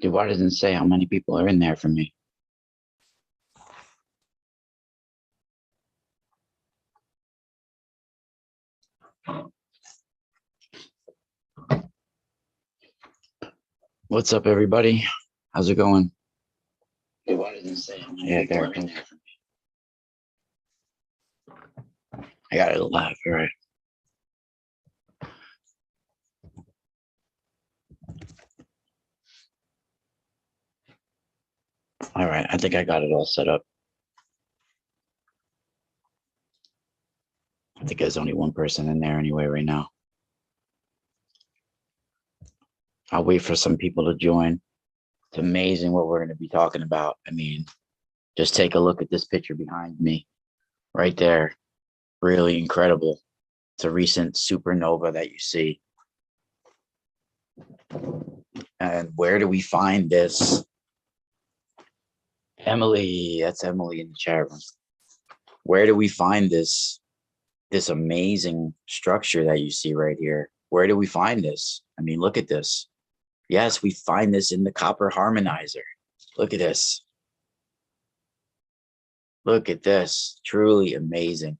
Dude, why doesn't it say how many people are in there for me? What's up, everybody? How's it going? Dude, why doesn't it say how many people are in there for me? I got it live, all right. All right, I think I got it all set up. I think there's only one person in there anyway right now. I'll wait for some people to join. It's amazing what we're going to be talking about. I mean, just take a look at this picture behind me right there. Really incredible. It's a recent supernova that you see. And where do we find this? Emily, that's Emily in the chat room. Where do we find this amazing structure that you see right here? Where do we find this? I mean, look at this. Yes, we find this in the copper harmonizer. Look at this. Look at this. Truly amazing.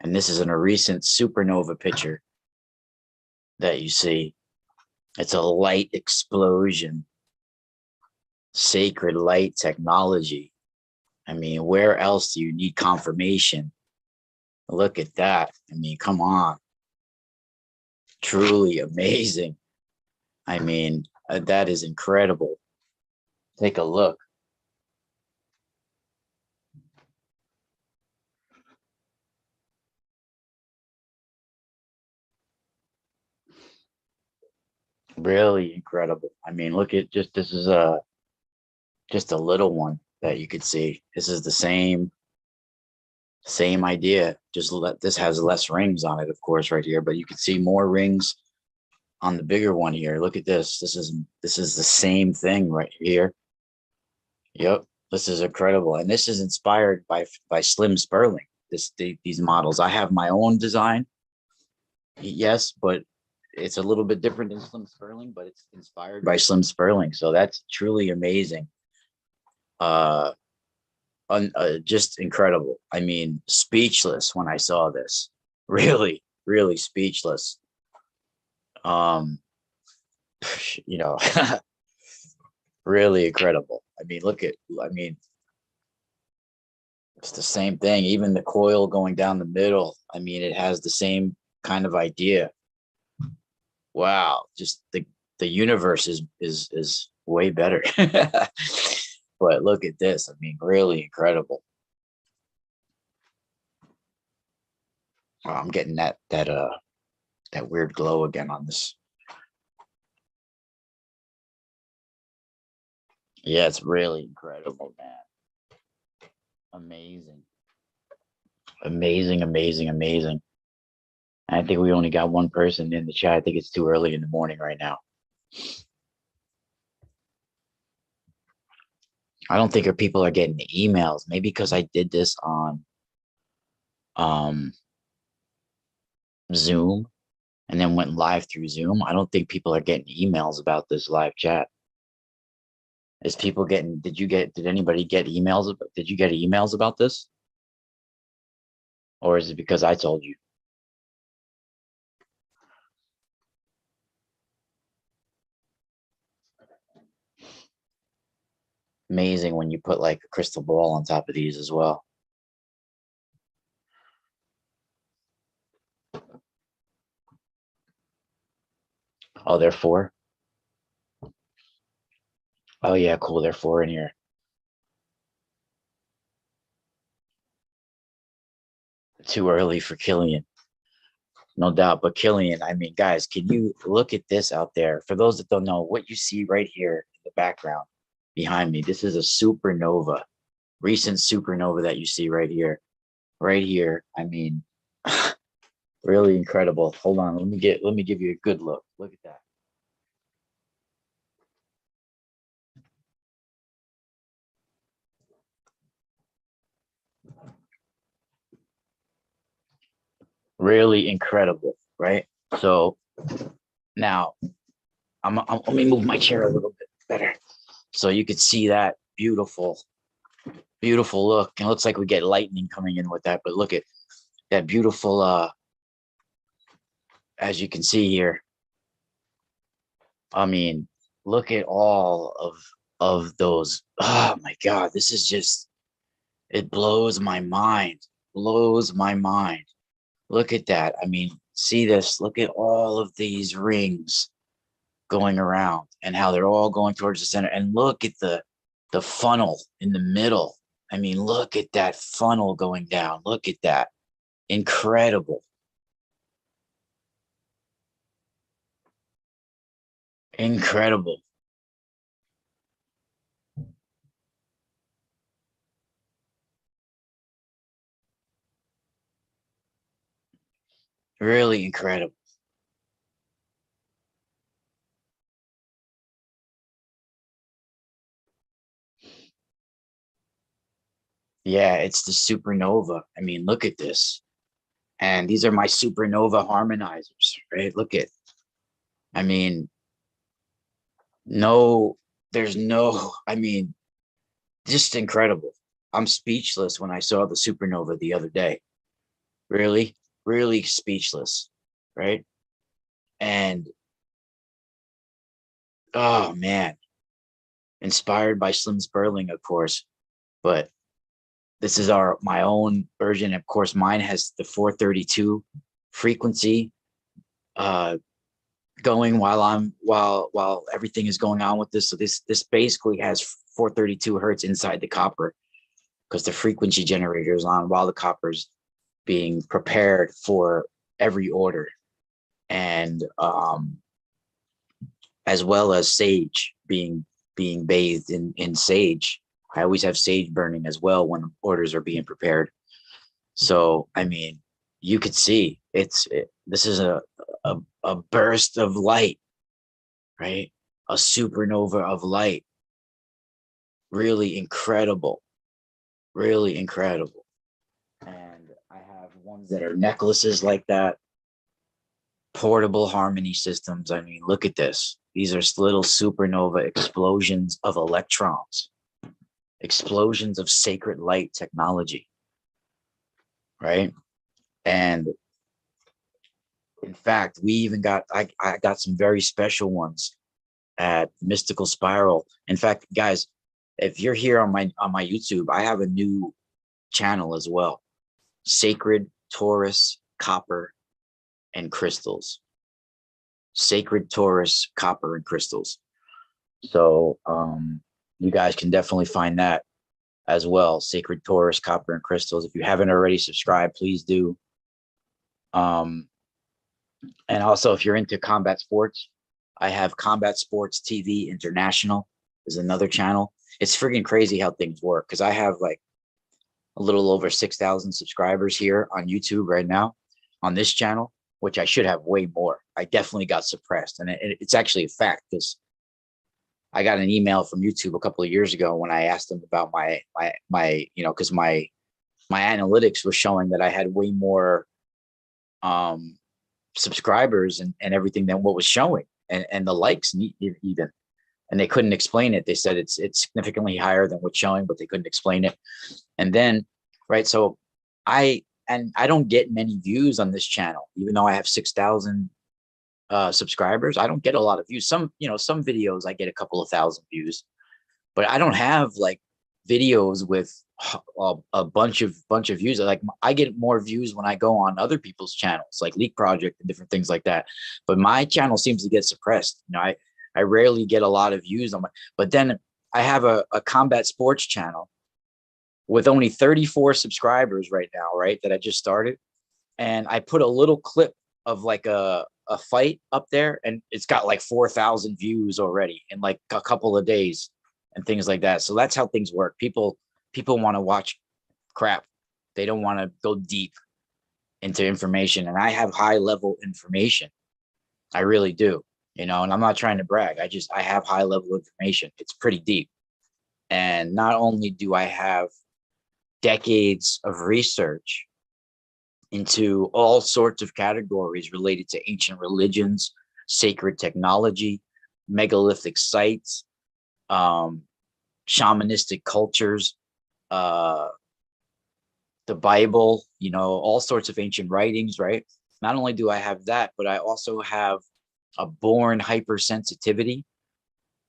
And this is in a recent supernova picture that you see. It's a light explosion. Sacred light technology. I mean, where else do you need confirmation? Look at that. I mean, come on. Truly amazing. I mean, that is incredible. Take a look. Really incredible. I mean, look at just, this is just a little one that you could see. This is the same idea. Just this has less rings on it, of course, right here, but you can see more rings on the bigger one here. Look at this. This is the same thing right here. Yep, this is incredible, and this is inspired by Slim Sperling. These models. I have my own design. Yes, but it's a little bit different than Slim Sperling, but it's inspired by Slim Sperling. So that's truly amazing. Just incredible. I mean, speechless when I saw this. Really, really speechless. You know, really incredible. I mean, it's the same thing. Even the coil going down the middle. I mean, it has the same kind of idea. Wow, just the universe is way better. But look at this. I mean, really incredible. Oh, I'm getting that weird glow again on this. Yeah, it's really incredible, man. Amazing. Amazing, amazing, amazing. I think we only got one person in the chat. I think it's too early in the morning right now. I don't think people are getting the emails. Maybe because I did this on Zoom and then went live through Zoom. I don't think people are getting emails about this live chat. Is people getting, did anybody get emails? Did you get emails about this? Or is it because I told you? Amazing when you put like a crystal ball on top of these as well. Oh, they're 4? Oh yeah, cool. They're 4 in here. Too early for Killian. No doubt. But Killian, I mean, guys, can you look at this out there? For those that don't know, what you see right here in the background behind me, this is a supernova, recent supernova that you see right here. Right here. I mean, really incredible. Hold on. Let me give you a good look. Look at that. Really incredible, right? So now let me move my chair a little bit better so you could see that beautiful look. And it looks like we get lightning coming in with that, but look at that beautiful as you can see here. I mean, look at all of those. Oh my God, this is just, it blows my mind. Blows my mind. Look at that. I mean, see this. Look at all of these rings going around and how they're all going towards the center. And look at the funnel in the middle. I mean, look at that funnel going down. Look at that. Incredible. Incredible. Really incredible. Yeah, it's the supernova. I mean, look at this. And these are my supernova harmonizers, right? Look at, I mean, no, there's no, I mean, just incredible. I'm speechless when I saw the supernova the other day. Really, really speechless, right? And oh man, inspired by Slim Sperling, of course, but this is my own version. Of course, mine has the 432 frequency uh going while everything is going on with this. So this basically has 432 hertz inside the copper because the frequency generator is on while the copper's being prepared for every order. And as well as sage being bathed in sage. I always have sage burning as well when orders are being prepared. So I mean, you could see this is a burst of light, right? A supernova of light. Really incredible, really incredible. And I have ones that are necklaces like that, portable harmony systems. I mean, look at this. These are little supernova explosions of electrons, explosions of sacred light technology, right? And in fact, we even got, I got some very special ones at Mystical Spiral. In fact, guys, if you're here on my YouTube, I have a new channel as well. Sacred Torus, Copper, and Crystals. Sacred Torus, Copper, and Crystals. So you guys can definitely find that as well. Sacred Torus, Copper, and Crystals. If you haven't already subscribed, please do. And also, if you're into combat sports, I have Combat Sports TV International is another channel. It's friggin' crazy how things work because I have like a little over 6,000 subscribers here on YouTube right now on this channel, which I should have way more. I definitely got suppressed. And it's actually a fact because I got an email from YouTube a couple of years ago when I asked them about my you know, because my analytics was showing that I had way more subscribers and everything than what was showing and the likes even. And they couldn't explain it. They said it's significantly higher than what's showing, but they couldn't explain it. And then, right, so I don't get many views on this channel, even though I have 6,000 subscribers. I don't get a lot of views. Some videos I get a couple of thousand views, but I don't have like videos with a bunch of views. Like I get more views when I go on other people's channels, like Leak Project and different things like that. But my channel seems to get suppressed. You know, I rarely get a lot of views on my. But then I have a combat sports channel with only 34 subscribers right now, right? That I just started, and I put a little clip of like a fight up there, and it's got like 4,000 views already in like a couple of days and things like that. So that's how things work. People want to watch crap. They don't want to go deep into information, and I have high level information. I really do, you know, and I'm not trying to brag. I have high level information. It's pretty deep. And not only do I have decades of research into all sorts of categories related to ancient religions, sacred technology, megalithic sites, um, shamanistic cultures, uh, the Bible, you know, all sorts of ancient writings, right? Not only do I have that, but I also have a born hypersensitivity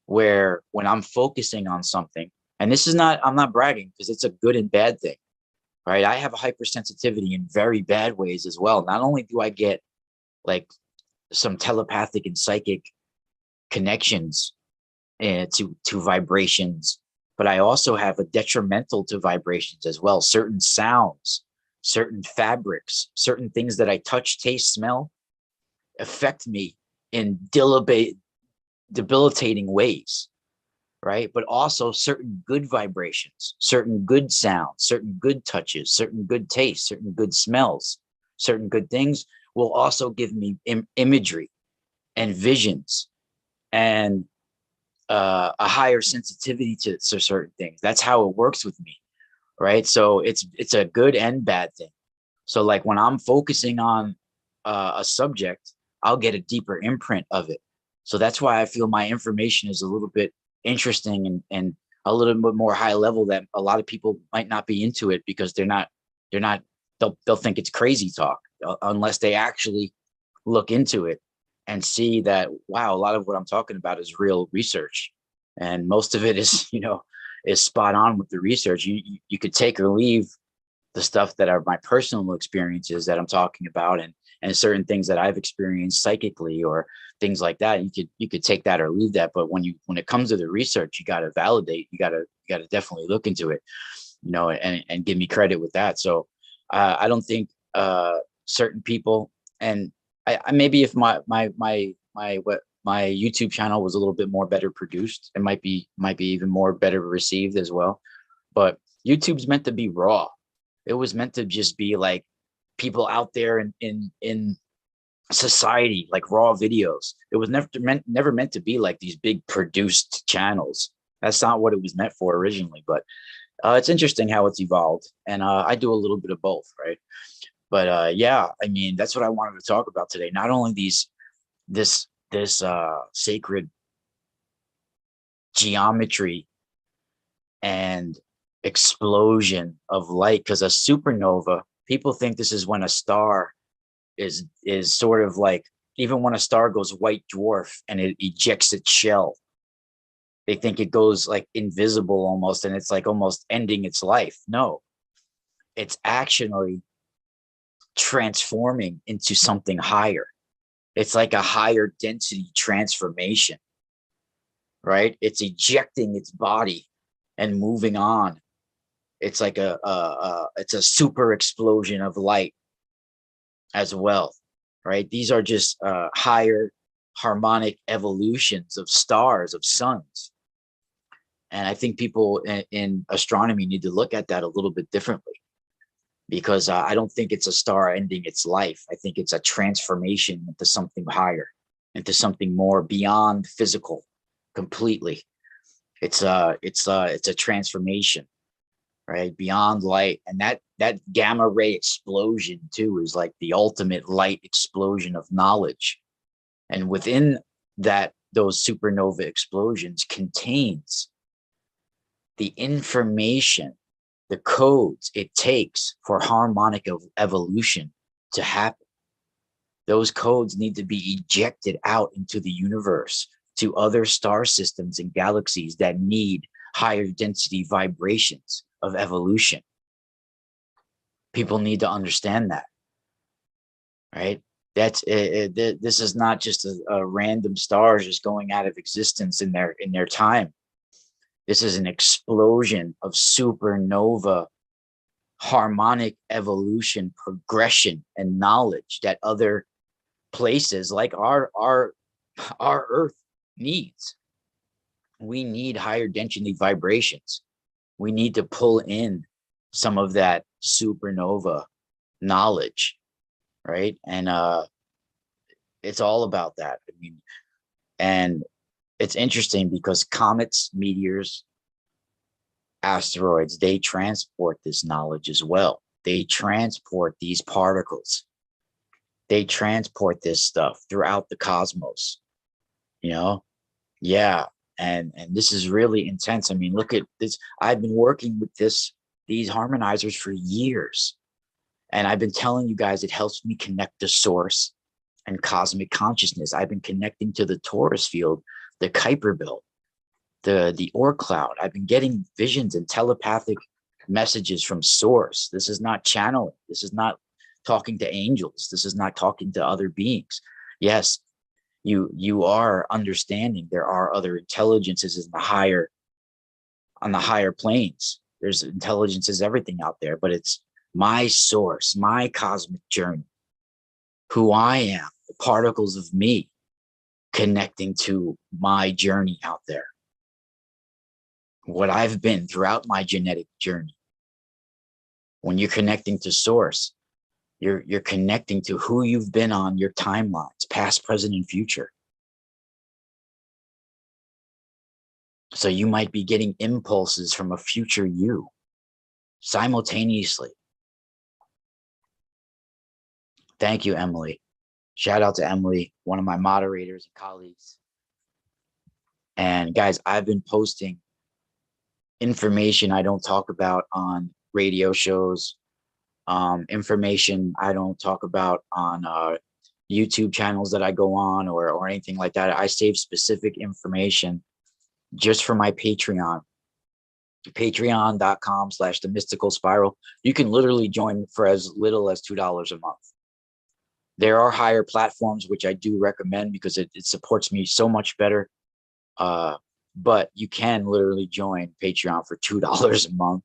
where when I'm focusing on something, and this is not, I'm not bragging because it's a good and bad thing, right? I have a hypersensitivity in very bad ways as well. Not only do I get like some telepathic and psychic connections to vibrations, but I also have a detrimental to vibrations as well. Certain sounds, certain fabrics, certain things that I touch, taste, smell affect me in debilitating ways, right? But also certain good vibrations, certain good sounds, certain good touches, certain good tastes, certain good smells, certain good things will also give me imagery and visions and a higher sensitivity to certain things. That's how it works with me, right? So it's a good and bad thing. So like when I'm focusing on a subject, I'll get a deeper imprint of it. So that's why I feel my information is a little bit interesting and a little bit more high level that a lot of people might not be into it because they'll think it's crazy talk unless they actually look into it and see that, wow, a lot of what I'm talking about is real research. And most of it is, you know, is spot on with the research. You could take or leave the stuff that are my personal experiences that I'm talking about and certain things that I've experienced psychically or things like that. You could take that or leave that. But when it comes to the research, you got to validate, you got to definitely look into it, you know, and give me credit with that. So I don't think certain people, and I maybe if my YouTube channel was a little bit more better produced, it might be even more better received as well. But YouTube's meant to be raw. It was meant to just be like people out there in society, like raw videos. It was never meant to be like these big produced channels. That's not what it was meant for originally. But it's interesting how it's evolved, and I do a little bit of both, right? But yeah, I mean, that's what I wanted to talk about today. Not only this sacred geometry and explosion of light, because a supernova, people think this is when a star is sort of like, even when a star goes white dwarf and it ejects its shell, they think it goes like invisible almost, and it's like almost ending its life. No, it's actually transforming into something higher. It's like a higher density transformation, right? It's ejecting its body and moving on. It's like it's a super explosion of light as well, right? These are just higher harmonic evolutions of stars, of suns. And I think people in astronomy need to look at that a little bit differently, because I don't think it's a star ending its life. I think it's a transformation into something higher, into something more beyond physical completely. It's a transformation, right? Beyond light. And that gamma ray explosion too is like the ultimate light explosion of knowledge. And within that, those supernova explosions contains the information, the codes it takes for harmonic evolution to happen. Those codes need to be ejected out into the universe to other star systems and galaxies that need higher density vibrations of evolution. People need to understand that, right? This is not just a random stars just going out of existence in their time. This is an explosion of supernova harmonic evolution, progression, and knowledge that other places like our Earth needs. We need higher density vibrations. We need to pull in some of that supernova knowledge, right? And it's all about that. I mean, and it's interesting because comets, meteors, asteroids, they transport this knowledge as well. They transport these particles. They transport this stuff throughout the cosmos, you know? Yeah. And this is really intense. I mean, look at this. I've been working with these harmonizers for years. And I've been telling you guys it helps me connect to source and cosmic consciousness. I've been connecting to the torus field, the Kuiper belt, the Oort cloud. I've been getting visions and telepathic messages from source. This is not channeling. This is not talking to angels. This is not talking to other beings. Yes, you are understanding there are other intelligences in on the higher planes. There's intelligences, everything out there, but it's my source, my cosmic journey, who I am, the particles of me connecting to my journey out there, what I've been throughout my genetic journey. When you're connecting to source, you're connecting to who you've been on your timelines, past, present, and future. So you might be getting impulses from a future you simultaneously. Thank you, Emily. Shout out to Emily, one of my moderators and colleagues. And guys, I've been posting information I don't talk about on radio shows, information I don't talk about on YouTube channels that I go on or anything like that. I save specific information just for my Patreon, patreon.com/the mystical spiral. You can literally join for as little as $2 a month. There are higher platforms, which I do recommend because it supports me so much better. But you can literally join Patreon for $2 a month.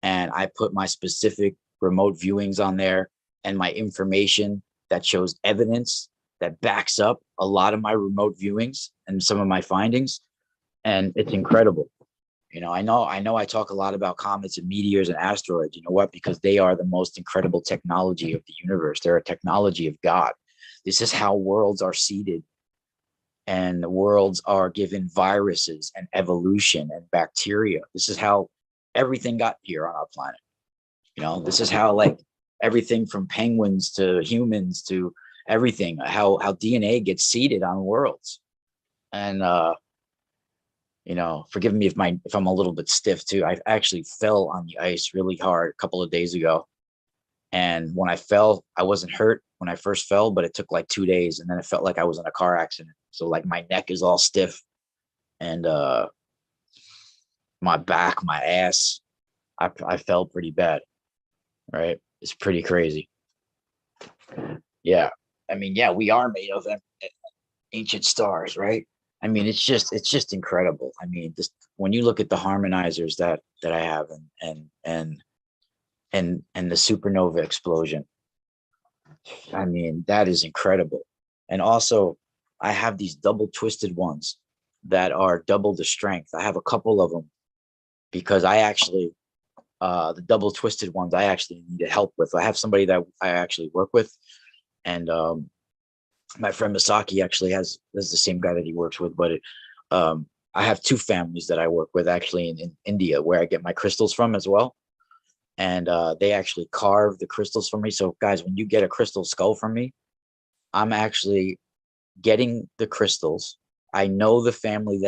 And I put my specific remote viewings on there and my information that shows evidence that backs up a lot of my remote viewings and some of my findings. And it's incredible. You know I talk a lot about comets and meteors and asteroids. You know what? Because they are the most incredible technology of the universe. They're a technology of God. This is how worlds are seeded, and the worlds are given viruses and evolution and bacteria. This is how everything got here on our planet. You know, this is how, like, everything from penguins to humans to everything, how DNA gets seeded on worlds. And you know, forgive me if I'm a little bit stiff too. I actually fell on the ice really hard a couple of days ago. And when I fell, I wasn't hurt when I first fell, but it took like 2 days, and then it felt like I was in a car accident. So like my neck is all stiff, and my back, my ass, I fell pretty bad. Right? It's pretty crazy. Yeah. I mean, yeah, we are made of ancient stars, right? I mean, it's just incredible. I mean, just when you look at the harmonizers that I have and the supernova explosion, I mean, that is incredible. And also, I have these double twisted ones that are double the strength. I have a couple of them because I actually the double twisted ones I actually need help with. I have somebody that I actually work with, and my friend Misaki actually has the same guy that he works with, but I have two families that I work with actually in India, where I get my crystals from as well. And they actually carve the crystals for me. So guys, when you get a crystal skull from me, I'm actually getting the crystals. I know the family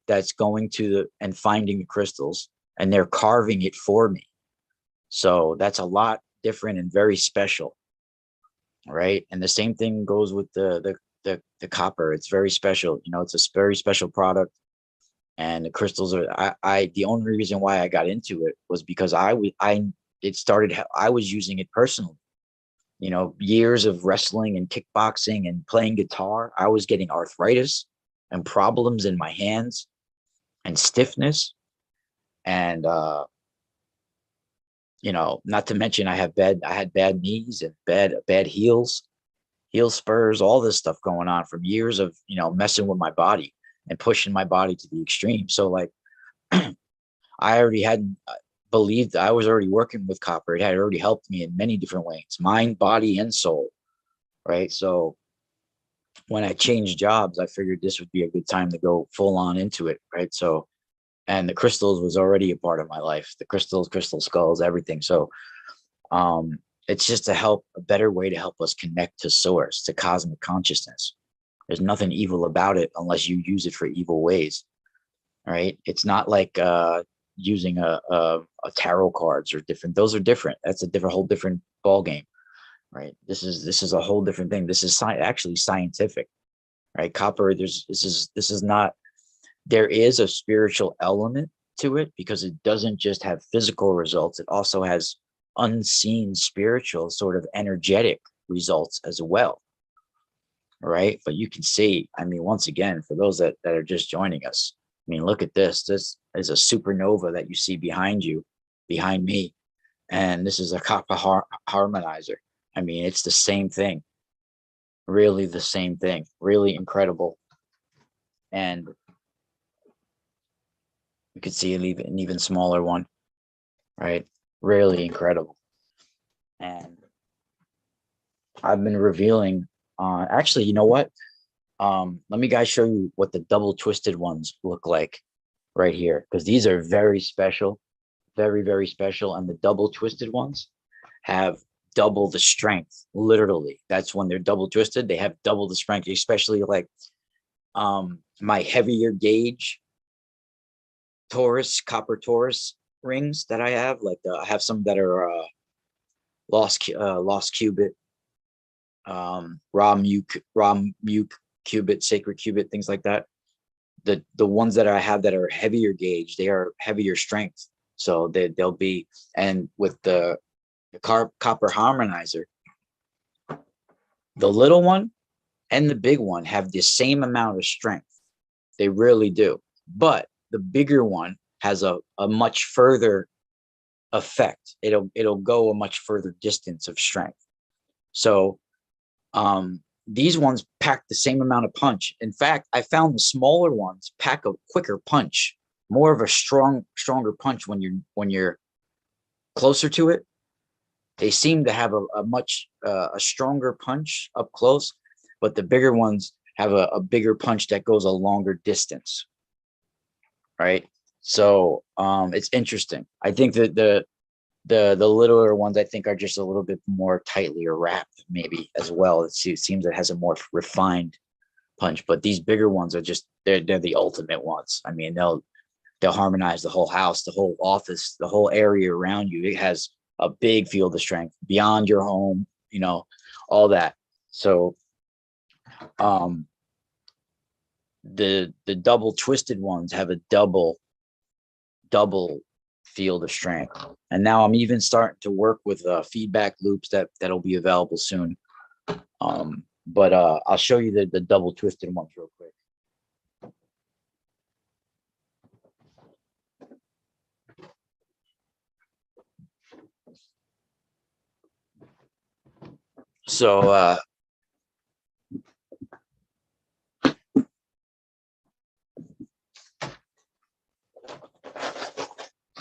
that's going to and finding the crystals, and they're carving it for me. So that's a lot different and very special. Right. And the same thing goes with the copper. It's very special. You know, it's a very special product. And the crystals are, the only reason why I got into it was because I was using it personally. You know, years of wrestling and kickboxing and playing guitar, I was getting arthritis and problems in my hands and stiffness. And, you know, not to mention I had bad knees and bad heels. heel spurs, all this stuff going on from years of, you know, messing with my body and pushing my body to the extreme. So like I already had believed I was already working with copper. It had already helped me in many different ways, mind, body, and soul. Right. So when I changed jobs, I figured this would be a good time to go full on into it. Right. So, and the crystals was already a part of my life, the crystals, crystal skulls, everything. So, it's just a better way to help us connect to source, to cosmic consciousness. There's nothing evil about it unless you use it for evil ways. Right. It's not like, using a tarot cards or different. Those are different. That's a different, whole different ball game. Right. This is a whole different thing. This is actually scientific. Right. Copper. This is not. There is a spiritual element to it because it doesn't just have physical results. It also has unseen spiritual sort of energetic results as well. Right. But you can see, I mean, once again, for those that are just joining us, I mean, look at this. This is a supernova that you see behind you, behind me. And this is a copper harmonizer. I mean, it's the same thing. Really the same thing. Really incredible. And you could see an even smaller one, right? Really incredible. And I've been revealing, actually, you know what? Let me guys show you what the double twisted ones look like right here, because these are very special, very, very special. And the double twisted ones have double the strength. Literally, that's when they're double twisted, they have double the strength, especially like my heavier gauge torus, copper torus rings that I have. Like I have some that are lost cubit, raw muke cubit, sacred cubit, things like that. The ones that I have that are heavier gauge, they are heavier strength. So they'll be, and with the copper harmonizer, the little one and the big one have the same amount of strength. They really do. But the bigger one has a much further effect. It'll go a much further distance of strength. So these ones pack the same amount of punch. In fact, I found the smaller ones pack a quicker punch, more of a stronger punch when you're closer to it. They seem to have a much a stronger punch up close, but the bigger ones have a bigger punch that goes a longer distance. Right. So it's interesting. I think that the littler ones, I think, are just a little bit more tightly wrapped, maybe as well. It seems it has a more refined punch, but these bigger ones are just they're the ultimate ones. I mean, they'll harmonize the whole house, the whole office, the whole area around you. It has a big field of strength beyond your home, you know, all that. So the double twisted ones have a double field of strength. And now I'm even starting to work with feedback loops that'll be available soon. But I'll show you the double twisted ones real quick. So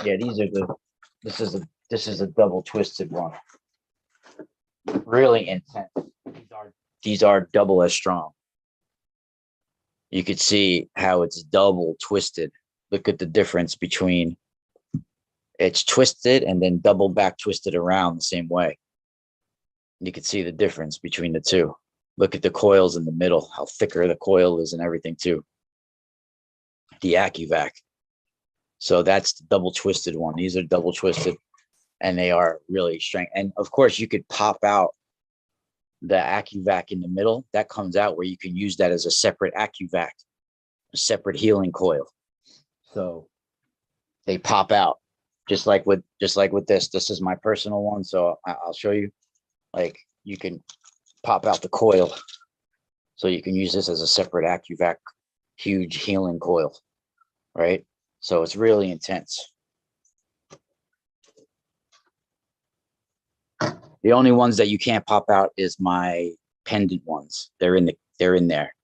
yeah, this is a double twisted one. Really intense. These are double as strong. You could see how it's double twisted. Look at the difference between it's twisted and then double back twisted around the same way. You can see the difference between the two. Look at the coils in the middle, how thicker the coil is and everything too. The AccuVac. So that's the double twisted one. These are double twisted and they are really strong. And of course you could pop out the AccuVac in the middle. That comes out where you can use that as a separate AccuVac, a separate healing coil. So they pop out just like with this. This is my personal one. So I'll show you, like you can pop out the coil. So you can use this as a separate AccuVac, huge healing coil, right? So it's really intense. The only ones that you can't pop out is my pendant ones. They're in there.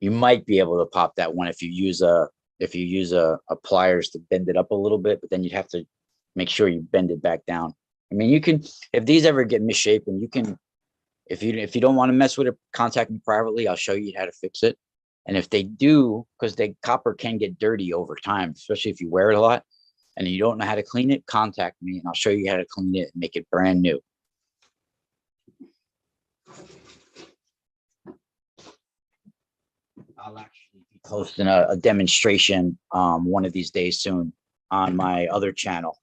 You might be able to pop that one if you use a pliers to bend it up a little bit, but then you'd have to make sure you bend it back down. I mean, you can, if these ever get misshapen, you can, if you don't want to mess with it, contact me privately. I'll show you how to fix it. And if they do, because copper can get dirty over time, especially if you wear it a lot and you don't know how to clean it, contact me and I'll show you how to clean it and make it brand new. I'll actually be posting a demonstration one of these days soon on my other channel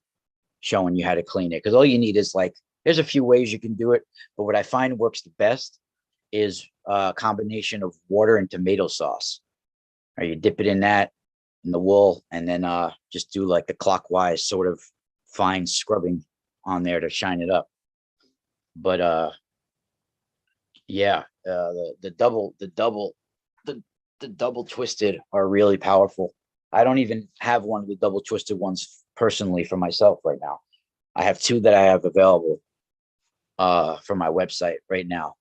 showing you how to clean it. Because all you need is like, there's a few ways you can do it, but what I find works the best is a combination of water and tomato sauce. Or you dip it in that, in the wool, and then just do like the clockwise sort of fine scrubbing on there to shine it up. But yeah, the double twisted are really powerful. I don't even have one of the double twisted ones personally for myself right now. I have two that I have available for my website right now.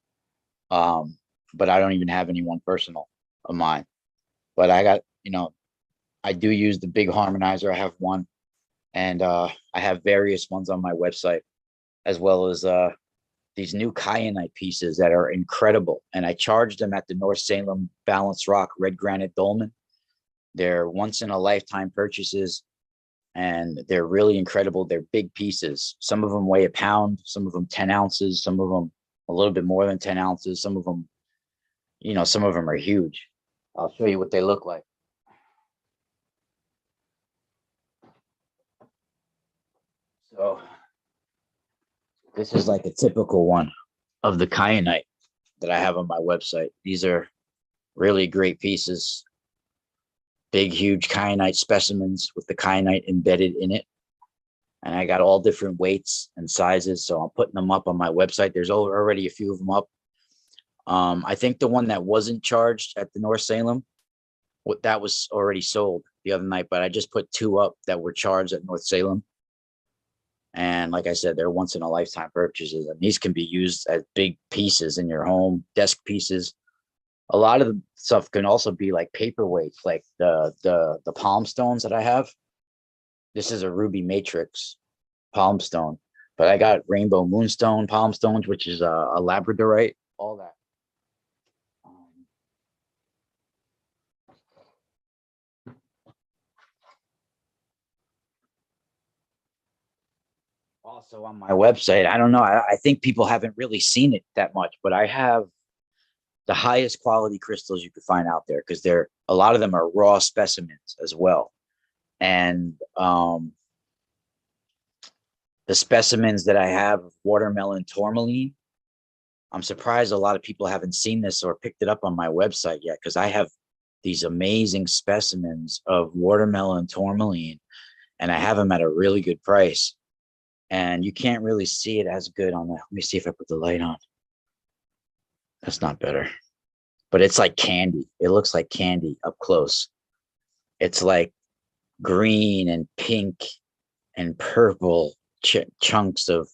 But I don't even have any one personal of mine. But I got, I do use the big harmonizer. I have one, and I have various ones on my website, as well as these new kyanite pieces that are incredible. And I charged them at the North Salem Balanced Rock Red Granite Dolmen. They're once in a lifetime purchases, and they're really incredible. They're big pieces. Some of them weigh a pound, some of them 10 ounces, some of them a little bit more than 10 ounces. Some of them, some of them are huge. I'll show you what they look like. So this is like a typical one of the kyanite that I have on my website. These are really great pieces. Big, huge kyanite specimens with the kyanite embedded in it. And I got all different weights and sizes. So I'm putting them up on my website. There's already a few of them up. I think the one that wasn't charged at the North Salem, that was already sold the other night, but I just put two up that were charged at North Salem. And like I said, they're once in a lifetime purchases, and these can be used as big pieces in your home, desk pieces. A lot of the stuff can also be like paperweights, like the palm stones that I have. This is a ruby matrix palm stone, but I got rainbow moonstone palm stones, which is a labradorite, all that. Also on my website, I don't know, I think people haven't really seen it that much, but I have the highest quality crystals you could find out there, because a lot of them are raw specimens as well. And the specimens that I have of watermelon tourmaline, I'm surprised a lot of people haven't seen this or picked it up on my website yet, because I have these amazing specimens of watermelon tourmaline, and I have them at a really good price. And you can't really see it as good on the, let me see if I put the light on. That's not better. But it's like candy. It looks like candy up close. It's like green and pink and purple chunks of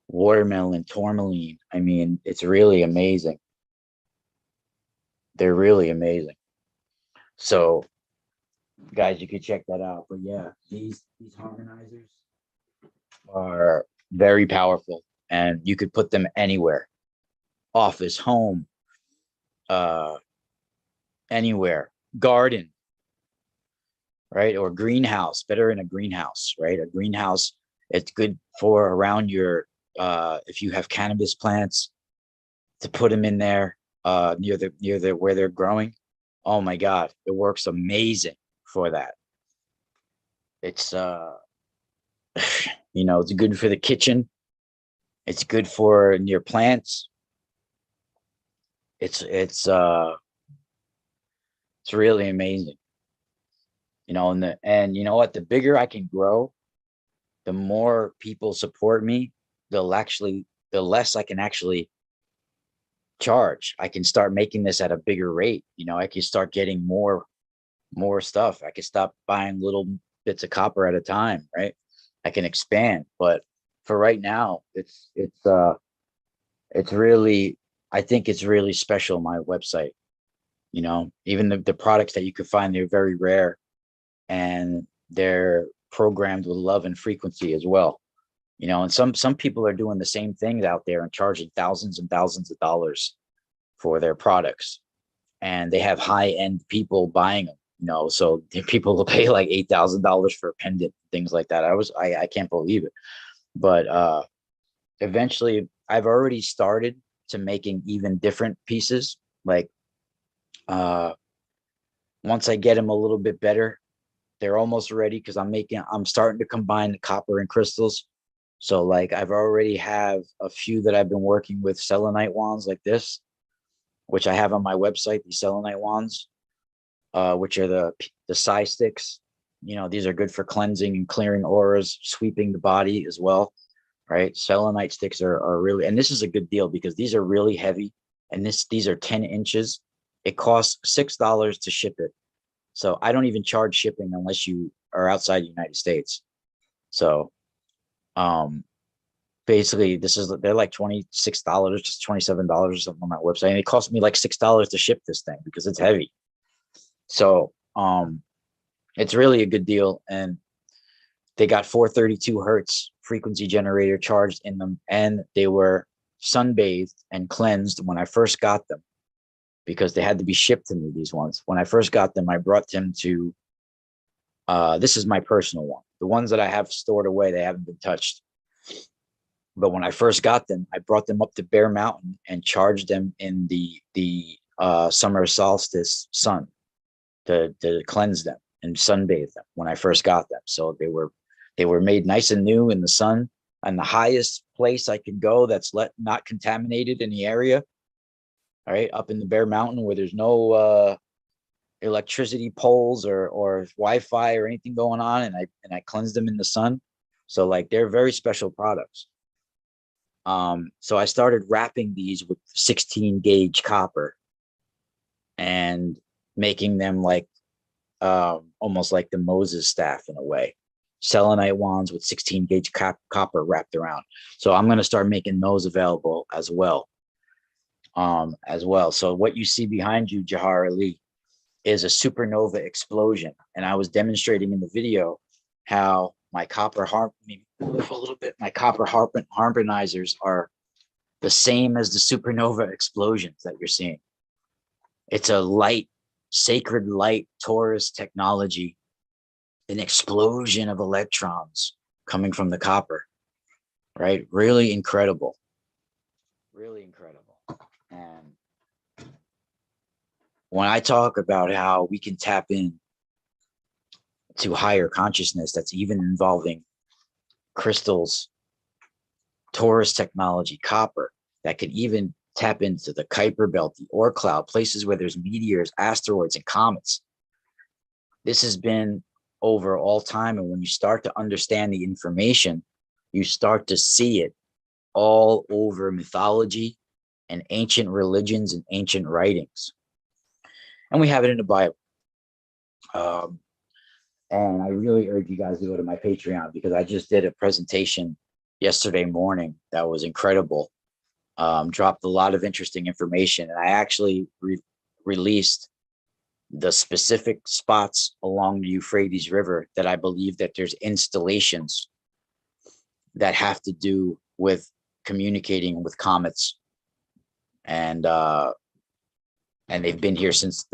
watermelon tourmaline. I mean, it's really amazing. They're really amazing. So, guys, you can check that out. But yeah, these harmonizers are very powerful, and you could put them anywhere, office, home, anywhere, garden, right? Or greenhouse, better in a greenhouse, right? A greenhouse, it's good for around your, if you have cannabis plants, to put them in there, near the where they're growing. Oh my God, it works amazing for that. It's, it's good for the kitchen. It's good for near plants. It's really amazing. And you know what? The bigger I can grow, the more people support me, the less I can actually charge. I can start making this at a bigger rate. I can start getting more stuff. I can stop buying little bits of copper at a time, right? I can expand, but for right now, it's really, I think it's really special, my website. You know, even the products that you could find, they're very rare, and they're programmed with love and frequency as well. You know, and some people are doing the same things out there and charging thousands and thousands of dollars for their products, and they have high end people buying them. You know, so people will pay like $8,000 for a pendant, things like that. I can't believe it. But eventually, I've already started to making even different pieces. Like once I get them a little bit better, they're almost ready, because I'm starting to combine the copper and crystals. So like I've already have a few that I've been working with selenite wands like this, which I have on my website, these selenite wands, which are the psi sticks. You know, these are good for cleansing and clearing auras, sweeping the body as well, right? Selenite sticks are really, and this is a good deal because these are really heavy, and these are 10 inches. It costs $6 to ship it. So I don't even charge shipping unless you are outside the United States. So basically they're like $26, just $27 or something on my website. And it cost me like $6 to ship this thing because it's heavy. So it's really a good deal. And they got 432 hertz frequency generator charged in them, and they were sunbathed and cleansed when I first got them, because they had to be shipped to me, these ones. When I first got them, I brought them to, this is my personal one. The ones that I have stored away, they haven't been touched. But when I first got them, I brought them up to Bear Mountain and charged them in the summer solstice sun to cleanse them and sunbathe them when I first got them. So they were made nice and new in the sun, and the highest place I could go that's not contaminated in the area. All right, up in the Bear Mountain where there's no electricity poles or Wi-Fi or anything going on, and I cleansed them in the sun. So like they're very special products. So I started wrapping these with 16 gauge copper and making them like almost like the Moses staff in a way, selenite wands with 16 gauge copper wrapped around. So I'm going to start making those available as well. So what you see behind you, Jahar Ali, is a supernova explosion, and I was demonstrating in the video how my copper harmonizers are the same as the supernova explosions that you're seeing. It's a light, sacred light torus technology, an explosion of electrons coming from the copper, right? Really incredible. Really incredible. And when I talk about how we can tap in to higher consciousness, that's even involving crystals, torus technology, copper, that could even tap into the Kuiper belt, the Oort cloud, places where there's meteors, asteroids, and comets. This has been over all time. And when you start to understand the information, you start to see it all over mythology and ancient religions and ancient writings. And we have it in the Bible. And I really urge you guys to go to my Patreon, because I just did a presentation yesterday morning that was incredible. Dropped a lot of interesting information, and I actually released the specific spots along the Euphrates River that I believe that there's installations that have to do with communicating with comets, and they've been here since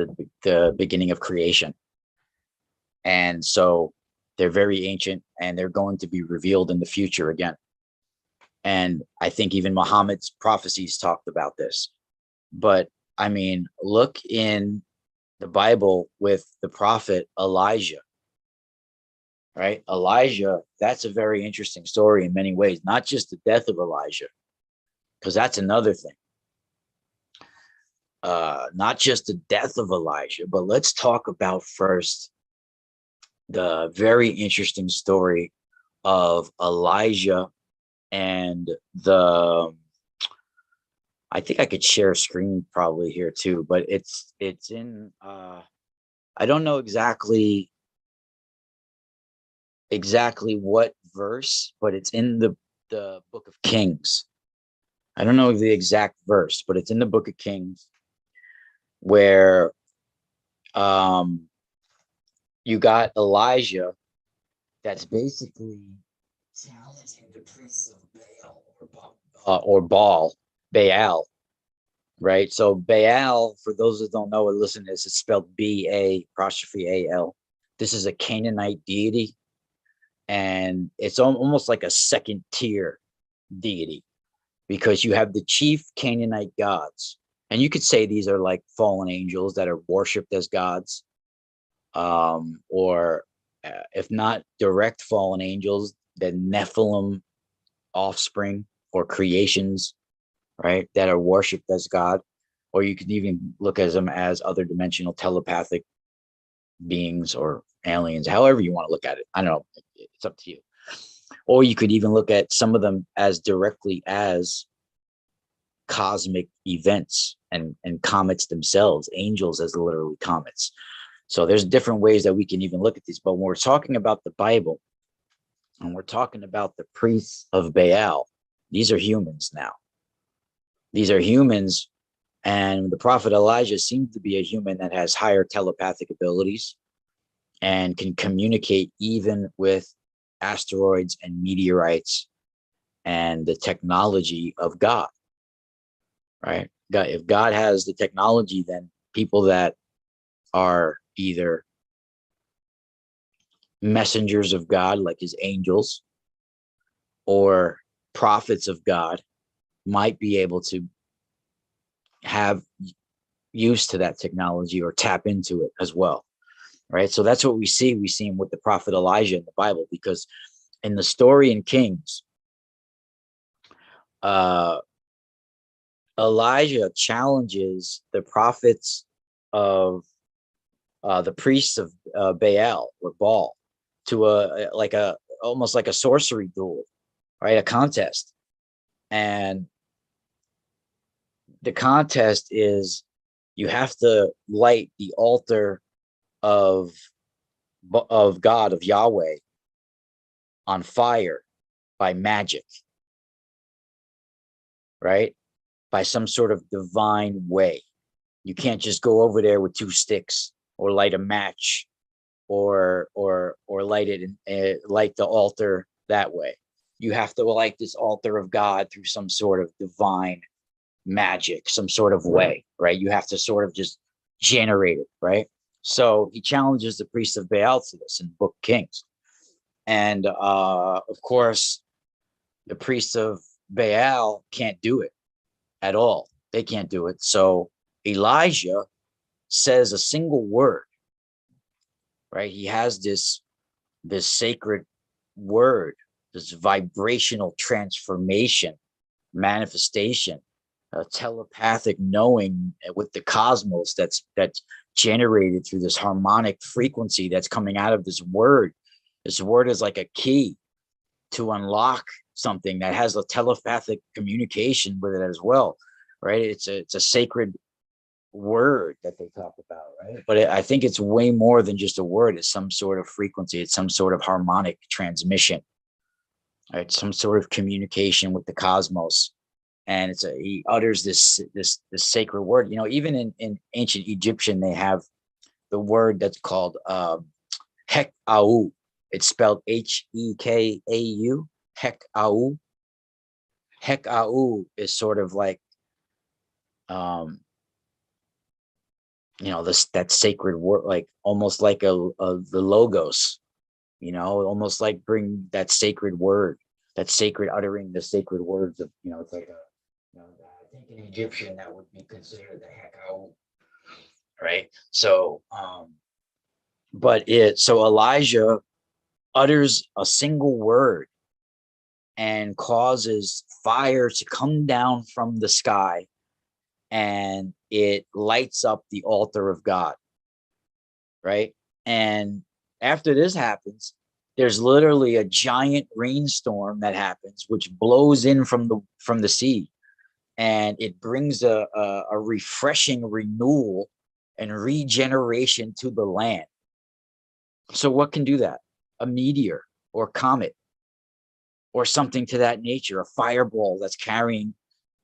the beginning of creation. And so they're very ancient, and they're going to be revealed in the future again. And I think even Muhammad's prophecies talked about this. But I mean, look in the Bible with the prophet Elijah, right? Elijah, that's a very interesting story in many ways, not just the death of Elijah, because that's another thing. Not just the death of Elijah, but let's talk about first the very interesting story of Elijah and I think I could share a screen probably here too, but it's in I don't know exactly what verse, but it's in the book of Kings. I don't know the exact verse, but it's in the book of Kings where you got Elijah that's basically challenging the priests of Baal or Baal, right? So Baal, for those that don't know or listen to this, it's spelled B-A-Al. This is a Canaanite deity, and it's almost like a second tier deity because you have the chief Canaanite gods, and you could say these are like fallen angels that are worshipped as gods, or if not direct fallen angels, then Nephilim offspring or creations, right, that are worshipped as God, or you could even look at them as other dimensional telepathic beings or aliens, however you want to look at it. I don't know, it's up to you. Or you could even look at some of them as directly as cosmic events and comets themselves, angels as literally comets. So there's different ways that we can even look at these. But when we're talking about the Bible and we're talking about the priests of Baal, these are humans now. These are humans, and the prophet Elijah seems to be a human that has higher telepathic abilities and can communicate even with asteroids and meteorites and the technology of God, right? If God has the technology, then people that are either messengers of God, like his angels, or prophets of God might be able to have use to that technology or tap into it as well, right? So that's what we see. We see him with the prophet Elijah in the Bible, because in the story in Kings, Elijah challenges the prophets of the priests of Baal or Baal to a almost like a sorcery duel, right? A contest. And the contest is you have to light the altar of God, of Yahweh, on fire by magic, right? By some sort of divine way. You can't just go over there with two sticks or light a match or light it and light the altar that way. You have to light this altar of God through some sort of divine magic, some sort of way, right? You have to sort of just generate it, right? So he challenges the priests of Baal to this in Book Kings. And of course, the priests of Baal can't do it at all. They can't do it. So Elijah says a single word, right? He has this sacred word, this vibrational transformation, manifestation, telepathic knowing with the cosmos that's generated through this harmonic frequency that's coming out of this word. This word is like a key to unlock something that has a telepathic communication with it as well, right? It's a sacred word that they talk about, right? But I think it's way more than just a word. It's some sort of frequency. It's some sort of harmonic transmission, right? Some sort of communication with the cosmos. And he utters this sacred word. You know, even in ancient Egyptian, they have the word that's called Hek-Au. It's spelled Hekau. Hek-Au. Hek-Au is sort of like that sacred word, like almost like the logos, almost like bring that sacred word, that sacred uttering the sacred words of, it's like I think in Egyptian that would be considered the Hekau, right? So, so Elijah utters a single word and causes fire to come down from the sky, and it lights up the altar of God, right? And after this happens, there's literally a giant rainstorm that happens, which blows in from the sea, and it brings a refreshing renewal and regeneration to the land. So what can do that? A meteor or comet or something to that nature, a fireball that's carrying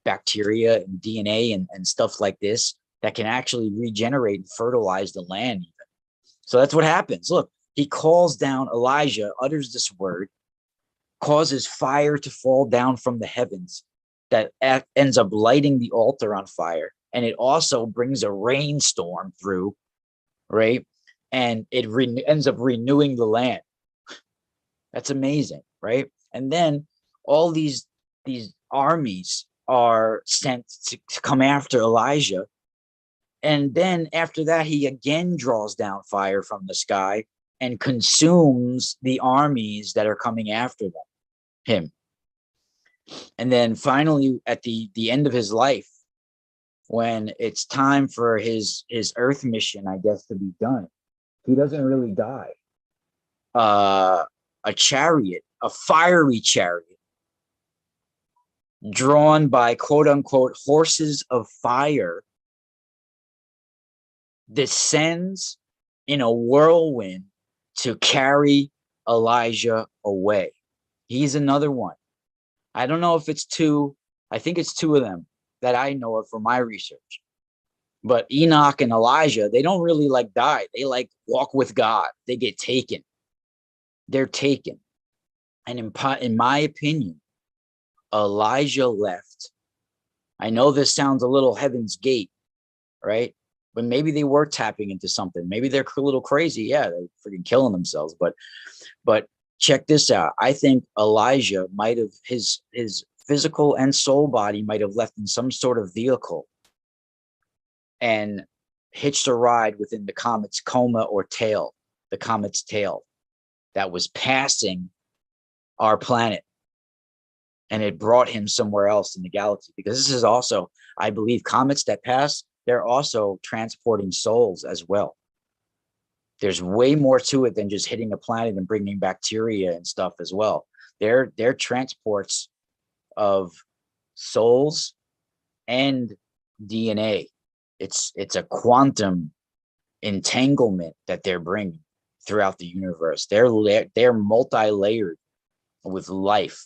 bacteria and DNA and stuff like this that can actually regenerate and fertilize the land even. So that's what happens. Look, he calls down Elijah, utters this word, causes fire to fall down from the heavens that ends up lighting the altar on fire. And it also brings a rainstorm through, right? And it ends up renewing the land. That's amazing, right? And then all these armies are sent to come after Elijah. And then after that, he again draws down fire from the sky and consumes the armies that are coming after him. And then finally, at the end of his life, when it's time for his Earth mission, I guess, to be done, he doesn't really die. A chariot, a fiery chariot, drawn by quote unquote horses of fire, descends in a whirlwind to carry Elijah away. He's another one. I don't know if it's two. I think it's two of them that I know of from my research. But Enoch and Elijah, they don't really like die. They like walk with God. They get taken. They're taken. And in my opinion, Elijah left. I know this sounds a little Heaven's Gate, right? But maybe they were tapping into something. Maybe they're a little crazy. Yeah, they're freaking killing themselves. But check this out. I think Elijah might have, his physical and soul body might have left in some sort of vehicle and hitched a ride within the comet's coma or tail, the comet's tail that was passing our planet. And it brought him somewhere else in the galaxy, because this is also, I believe, comets that pass, they're also transporting souls as well. There's way more to it than just hitting a planet and bringing bacteria and stuff as well. They're transports of souls and DNA. It's a quantum entanglement that they're bringing throughout the universe. They're multi-layered with life,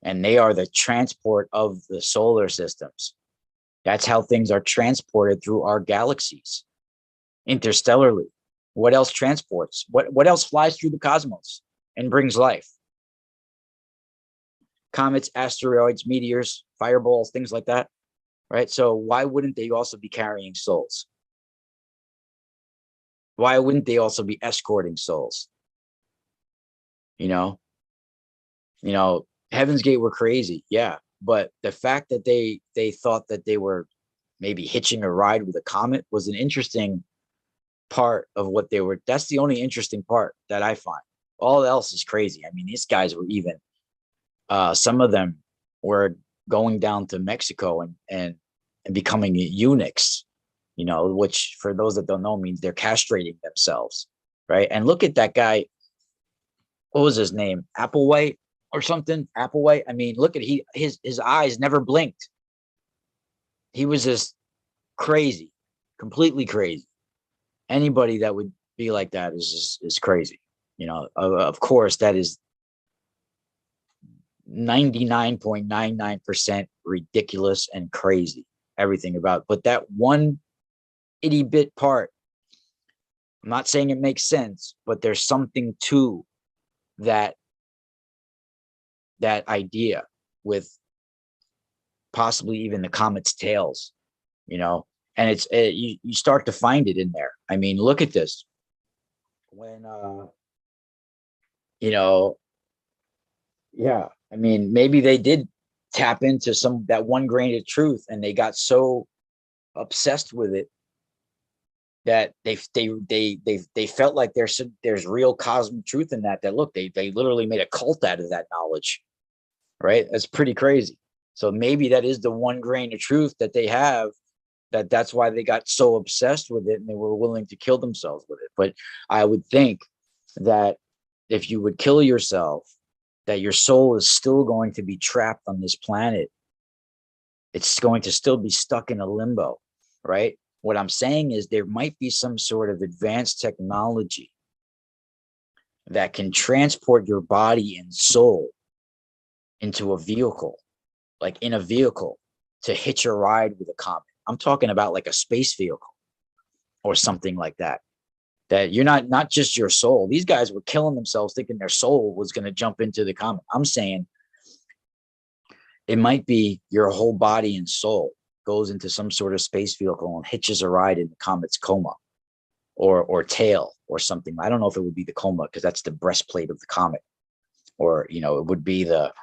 and they are the transport of the solar systems. That's how things are transported through our galaxies, interstellarly. What else transports? What else flies through the cosmos and brings life? Comets, asteroids, meteors, fireballs, things like that, right? So why wouldn't they also be carrying souls? Why wouldn't they also be escorting souls? You know, Heaven's Gate were crazy, yeah, but the fact that they thought that they were maybe hitching a ride with a comet was an interesting part of what they were. That's the only interesting part that I find. All else is crazy. I mean, these guys were even, some of them were going down to Mexico and becoming eunuchs, which for those that don't know means they're castrating themselves, right? And look at that guy. What was his name? Applewhite or something? Applewhite. I mean, look at his eyes never blinked. He was just crazy, completely crazy. Anybody that would be like that is crazy. Of course, that is 99.99% ridiculous and crazy. Everything about, but that one itty bit part, I'm not saying it makes sense, but there's something to that idea with possibly even the comet's tails, and you start to find it in there. I mean, look at this. When yeah, I mean, maybe they did tap into that one grain of truth, and they got so obsessed with it that they felt like there's real cosmic truth in that look, they literally made a cult out of that knowledge, right? That's pretty crazy. So maybe that is the one grain of truth that they have, that's why they got so obsessed with it and they were willing to kill themselves with it. But I would think that if you would kill yourself, that your soul is still going to be trapped on this planet. It's going to still be stuck in a limbo, right? What I'm saying is there might be some sort of advanced technology that can transport your body and soul into a vehicle like in a vehicle to hitch a ride with a comet. I'm talking about like a space vehicle or something like that. That you're not just your soul. These guys were killing themselves thinking their soul was going to jump into the comet. I'm saying it might be your whole body and soul goes into some sort of space vehicle and hitches a ride in the comet's coma or tail or something. I don't know if it would be the coma because that's the breastplate of the comet, or it would be the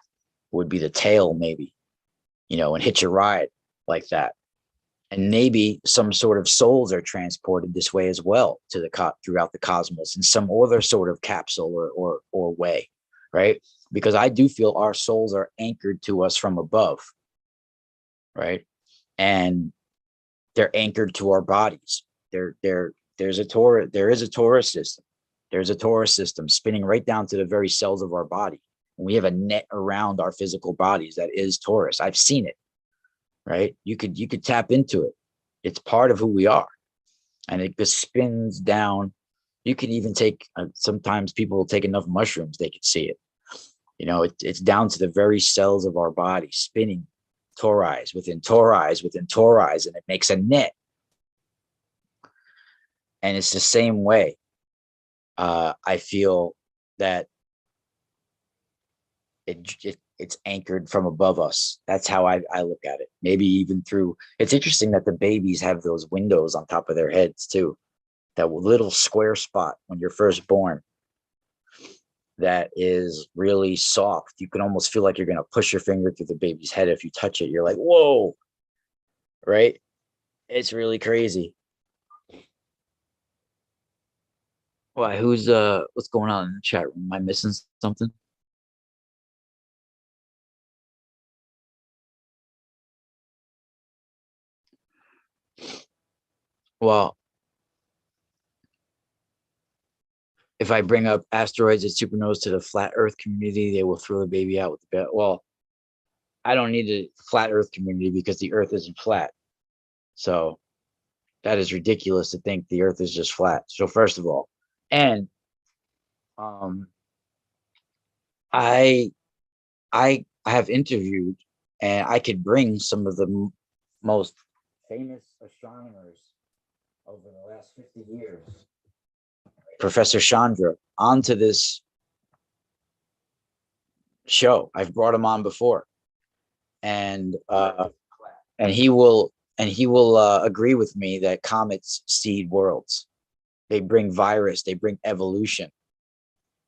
tail maybe, and hitch a ride like that. And maybe some sort of souls are transported this way as well to throughout the cosmos in some other sort of capsule or way, right? Because I do feel our souls are anchored to us from above, right? And they're anchored to our bodies. There is a torus system. There's a torus system spinning right down to the very cells of our body. And we have a net around our physical bodies that is torus. I've seen it, right? You could tap into it. It's part of who we are. And it just spins down. You can even take, sometimes people will take enough mushrooms, they can see it. It's down to the very cells of our body, spinning tori's within tori's within tori's, and it makes a net. And it's the same way. I feel that it's anchored from above us. That's how I look at it. Maybe even through, it's interesting that the babies have those windows on top of their heads too. That little square spot when you're first born, that is really soft. You can almost feel like you're going to push your finger through the baby's head. If you touch it, you're like, whoa, right? It's really crazy. Why? What's going on in the chat room? Am I missing something? Well, if I bring up asteroids and supernovas to the flat Earth community, they will throw the baby out with the bed. Well, I don't need a flat Earth community because the Earth isn't flat. So that is ridiculous to think the Earth is just flat. So first of all, and I have interviewed, and I could bring some of the most famous astronomers over the last 50 years, Professor Chandra, onto this show. I've brought him on before, and he will agree with me that comets seed worlds. They bring virus, they bring evolution,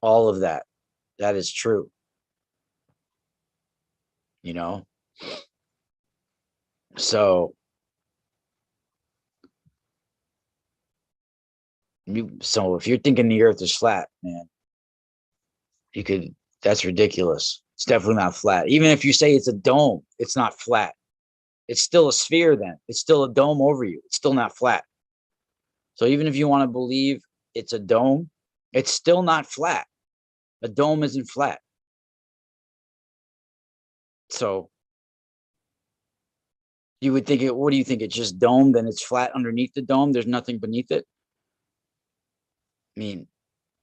all of that. That is true. So if you're thinking the Earth is flat, man, that's ridiculous. It's definitely not flat. Even if you say it's a dome, it's not flat. It's still a sphere then. It's still a dome over you. It's still not flat. So even if you want to believe it's a dome, it's still not flat. A dome isn't flat. So you would think what do you think? It's just dome, then it's flat underneath the dome. There's nothing beneath it. I mean,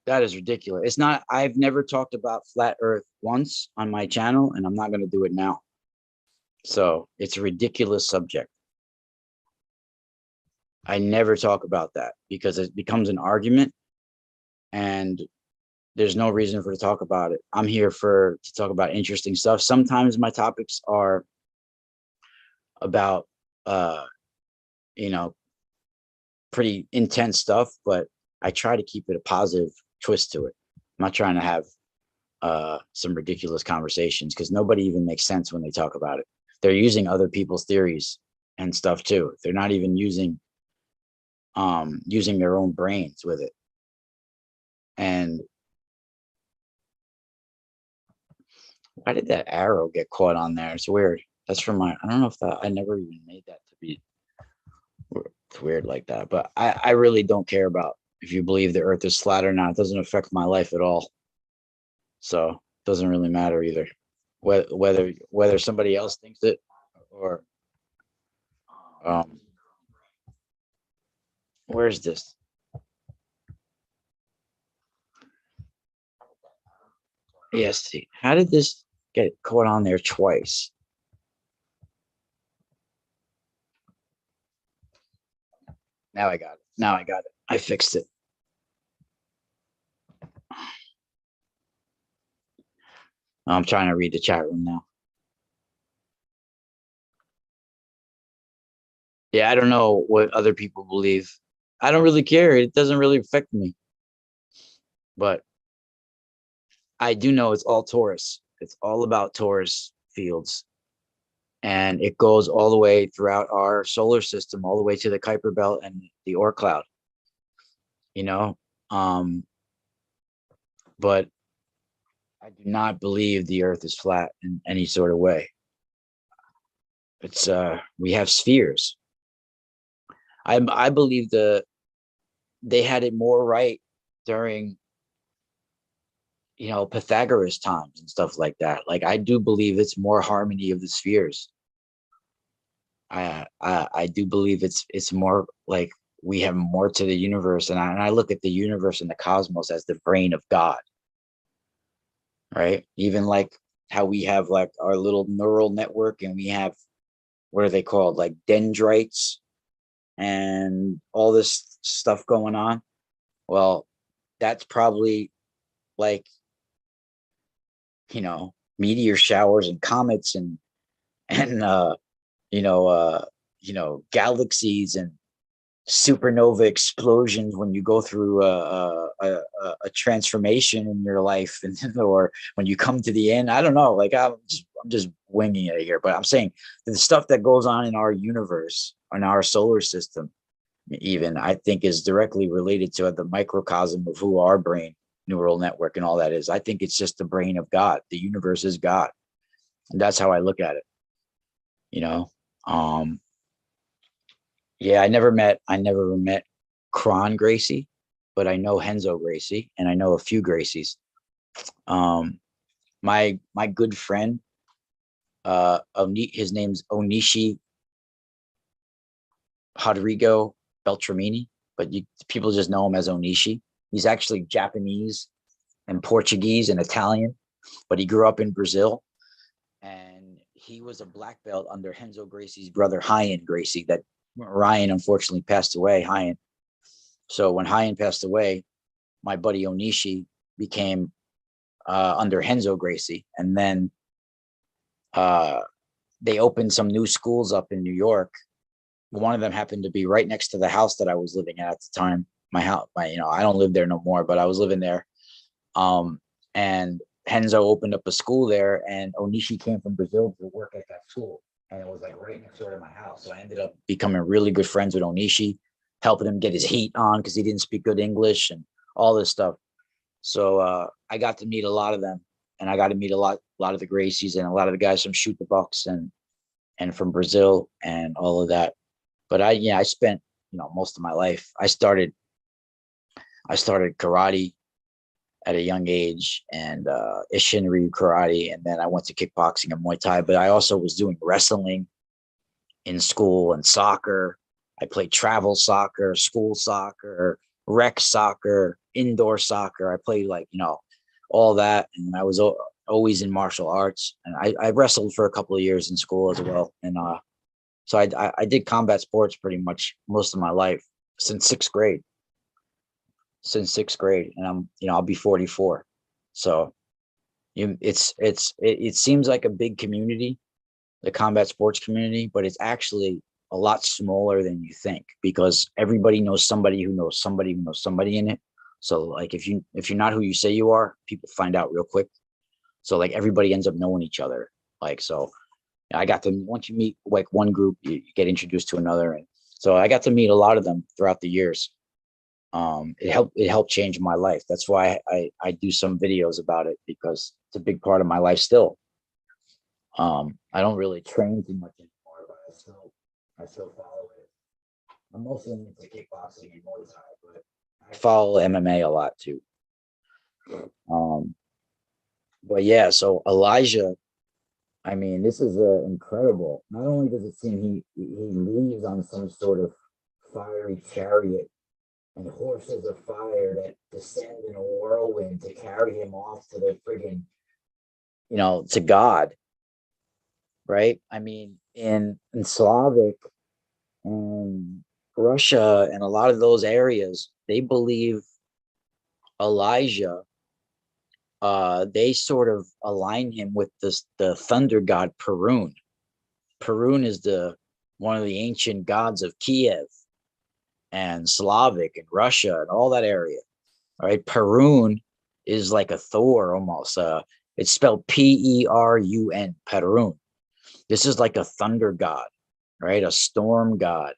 that is ridiculous. It's not, I've never talked about flat Earth once on my channel, and I'm not going to do it now. So it's a ridiculous subject. I never talk about that because it becomes an argument, and there's no reason for to talk about it. I'm here to talk about interesting stuff. Sometimes my topics are about, pretty intense stuff, but I try to keep it a positive twist to it. I'm not trying to have some ridiculous conversations because nobody even makes sense when they talk about it. They're using other people's theories and stuff too. They're not even using their own brains with it. And why did that arrow get caught on there? It's weird. That's from I don't know if I never even made that to be. It's weird like that, but I really don't care about if you believe the Earth is flat or not. It doesn't affect my life at all. So it doesn't really matter either. Whether somebody else thinks it or where's this? Yes. How did this get caught on there twice? Now I got it. Now I got it. I fixed it. I'm trying to read the chat room now. Yeah, I don't know what other people believe. I don't really care. It doesn't really affect me. But I do know it's all torus. It's all about torus fields. And it goes all the way throughout our solar system, all the way to the Kuiper Belt and the Oort cloud. You know, but I do not believe the Earth is flat in any sort of way. It's we have spheres. I believe they had it more right during, you know, Pythagoras times and stuff like that. Like, I do believe it's more harmony of the spheres. I do believe it's more like we have more to the universe, and I look at the universe and the cosmos as the brain of God, right? Even like how we have like our little neural network, and we have, what are they called, like dendrites and all this stuff going on. Well, that's probably like, you know, meteor showers and comets and you know, galaxies and supernova explosions when you go through a transformation in your life, and or when you come to the end. I don't know. Like, I'm just winging it here, but I'm saying the stuff that goes on in our universe, in our solar system, even, I think is directly related to the microcosm of who our brain neural network and all that is. I think it's just the brain of God. The universe is God, and that's how I look at it. You know, yeah, I never met Kron Gracie, but I know Henzo Gracie, and I know a few Gracies. My good friend, his name's Onishi Rodrigo Beltramini, but people just know him as Onishi. He's actually Japanese and Portuguese and Italian, but he grew up in Brazil, and he was a black belt under Henzo Gracie's brother Hyan Gracie. That Ryan unfortunately passed away. Hyan. So when Hyan passed away, my buddy Onishi became under Henzo Gracie, and then they opened some new schools up in New York. One of them happened to be right next to the house that I was living at the time. My house, you know, I don't live there no more, but I was living there. And Henzo opened up a school there, and Onishi came from Brazil to work at that school, and it was like right next door to my house. So I ended up becoming really good friends with Onishi, helping him get his heat on because he didn't speak good English and all this stuff. So I got to meet a lot of them, and I got to meet a lot of the Gracies and a lot of the guys from Shoot the Bucks and from Brazil and all of that. But I spent, you know, most of my life. I started karate at a young age, and Ishinryu karate, and then I went to kickboxing and Muay Thai. But I also was doing wrestling in school and soccer. I played travel soccer, school soccer, rec soccer, indoor soccer. I played, like, you know, all that, and I was always in martial arts. And I wrestled for a couple of years in school as well. And so I did combat sports pretty much most of my life since sixth grade. And I'm, you know, I'll be 44. So it seems like a big community, the combat sports community, but it's actually a lot smaller than you think, because everybody knows somebody who knows somebody who knows somebody in it. So like if you're not who you say you are, people find out real quick. So like everybody ends up knowing each other. Like, so I got to, once you meet like one group, you get introduced to another. And so I got to meet a lot of them throughout the years. It helped change my life. That's why I do some videos about it, because it's a big part of my life still. I don't really train too much anymore, but I still follow it. I'm mostly into kickboxing and Muay Thai, but I follow MMA a lot too. But yeah, so Elijah, I mean, this is incredible. Not only does it seem he leaves on some sort of fiery chariot and horses of fire that descend in a whirlwind to carry him off to the friggin', you know, to God, right? I mean, in Slavic and Russia and a lot of those areas, they believe Elijah, they sort of align him with the thunder god Perun. Perun is one of the ancient gods of Kiev and Slavic and Russia and all that area. All right, Perun is like a Thor almost. It's spelled Perun, Perun. This is like a thunder god, right? A storm god,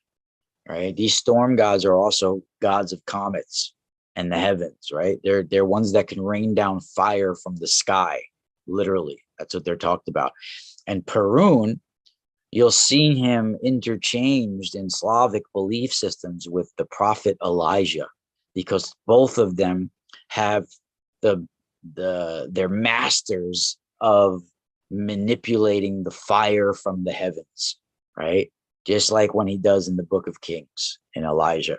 right? These storm gods are also gods of comets and the heavens, right? They're ones that can rain down fire from the sky, literally. That's what they're talked about. And Perun, you'll see him interchanged in Slavic belief systems with the prophet Elijah, because both of them have they're masters of manipulating the fire from the heavens, right? Just like when he does in the Book of Kings in Elijah.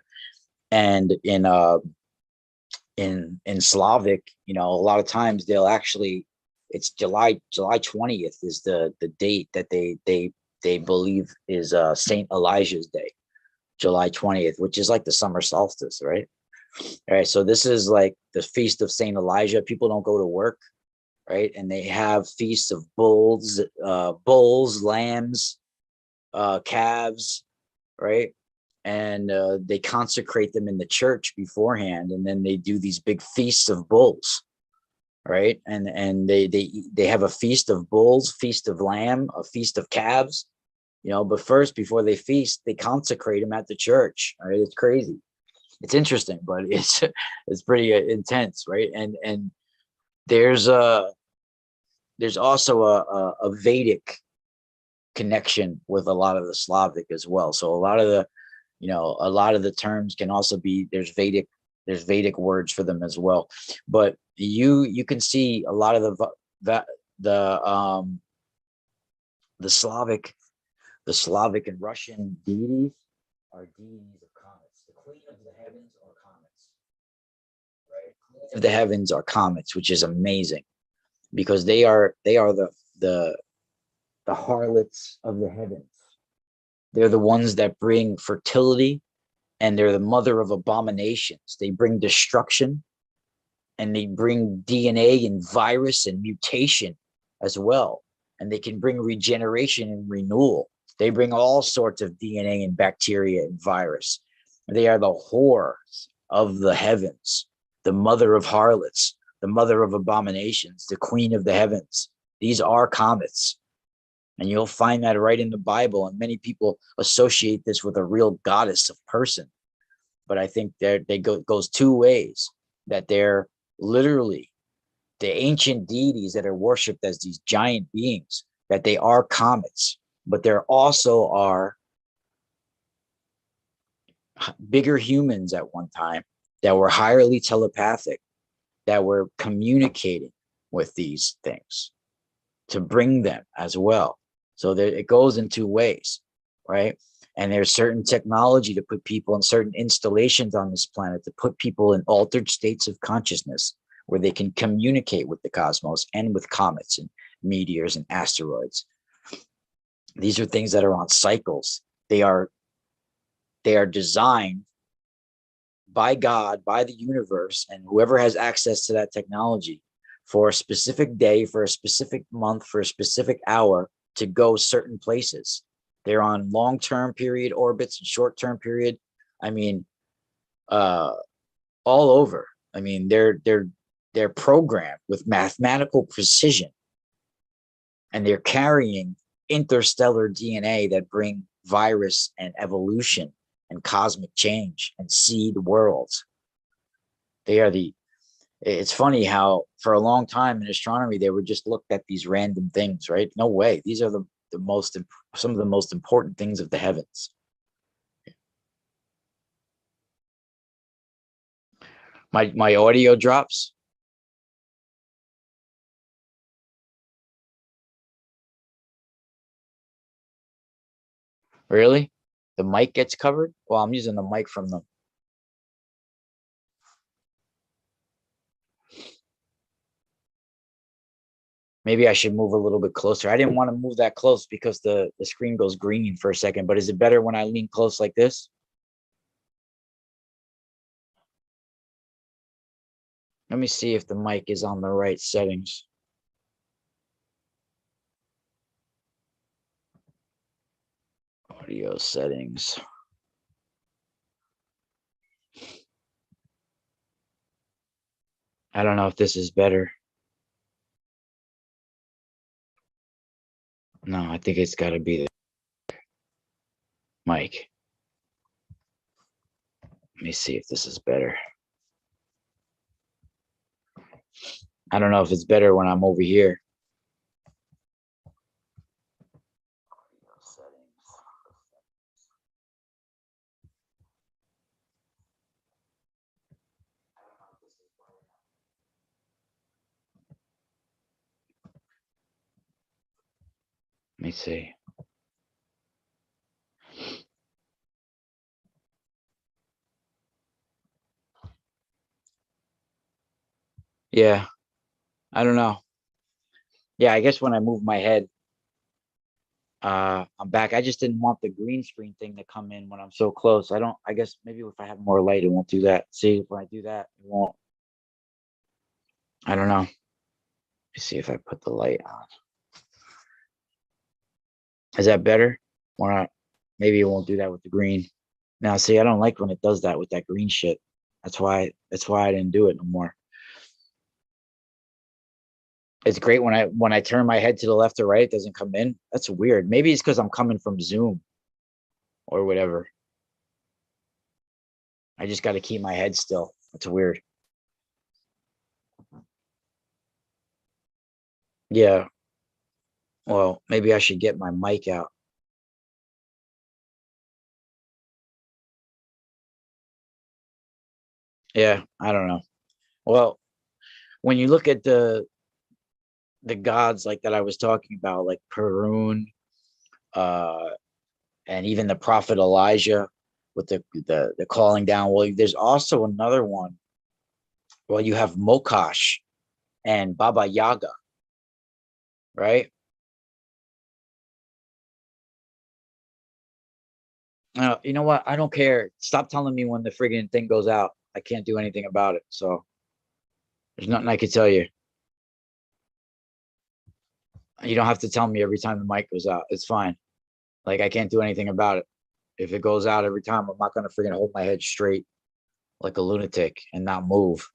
And in Slavic, you know, a lot of times they'll actually, it's July 20th is the date that they believe is Saint Elijah's Day, July 20th, which is like the summer solstice, right? All right, so this is like the feast of Saint Elijah. People don't go to work, right? And they have feasts of bulls, lambs, calves, right? And they consecrate them in the church beforehand, and then they do these big feasts of bulls, right? And they have a feast of bulls, feast of lamb, a feast of calves, you know. But first, before they feast, they consecrate them at the church. All right, it's crazy. It's interesting, but it's pretty intense, right? And there's also a Vedic connection with a lot of the Slavic as well. So a lot of the terms can also be, there's Vedic words for them as well. But you can see a lot of the Slavic and Russian deities are deities of comets. The queen of the heavens are comets, right? Queen of the heavens are comets, which is amazing, because they are the harlots of the heavens. They're the ones that bring fertility, and they're the mother of abominations. They bring destruction, and they bring DNA and virus and mutation as well. And they can bring regeneration and renewal. They bring all sorts of DNA and bacteria and virus. They are the whores of the heavens, the mother of harlots, the mother of abominations, the queen of the heavens. These are comets. And you'll find that right in the Bible. And many people associate this with a real goddess of person. But I think goes two ways, that they're literally the ancient deities that are worshipped as these giant beings, that they are comets, but there also are bigger humans at one time that were highly telepathic, that were communicating with these things to bring them as well. So it goes in two ways, right? And there's certain technology to put people in certain installations on this planet, to put people in altered states of consciousness where they can communicate with the cosmos and with comets and meteors and asteroids. These are things that are on cycles. They are designed by God, by the universe, and whoever has access to that technology for a specific day, for a specific month, for a specific hour, to go certain places. They're on long-term period orbits and short-term period. I mean, all over. I mean, they're programmed with mathematical precision, and they're carrying interstellar DNA that bring virus and evolution and cosmic change and seed worlds. It's funny how for a long time in astronomy, they were just looked at these random things, right? No way. These are some of the most important things of the heavens. My audio drops. Really? The mic gets covered? Well, I'm using the mic from them. Maybe I should move a little bit closer. I didn't want to move that close because the screen goes green for a second, but is it better when I lean close like this? Let me see if the mic is on the right settings. Audio settings. I don't know if this is better. No, I think it's got to be the mic. Let me see if this is better. I don't know if it's better when I'm over here. Let me see. Yeah, I don't know. Yeah, I guess when I move my head, I'm back. I just didn't want the green screen thing to come in when I'm so close. I guess maybe if I have more light, it won't do that. See, when I do that, it won't. I don't know. Let's see if I put the light on. Is that better? Or not? Maybe it won't do that with the green. Now, see, I don't like when it does that with that green shit. That's why I didn't do it no more. It's great when I turn my head to the left or right, it doesn't come in. That's weird. Maybe it's because I'm coming from Zoom or whatever. I just got to keep my head still. That's weird. Yeah. Well, maybe I should get my mic out. Yeah, I don't know. Well, when you look at the gods like that I was talking about, like Perun, uh, and even the prophet Elijah with the calling down. Well, there's also another one. Well, you have Mokash and Baba Yaga, right? You know what? I don't care. Stop telling me when the friggin' thing goes out. I can't do anything about it. So there's nothing I could tell you. You don't have to tell me every time the mic goes out. It's fine. Like I can't do anything about it. If it goes out every time, I'm not gonna friggin' hold my head straight like a lunatic and not move.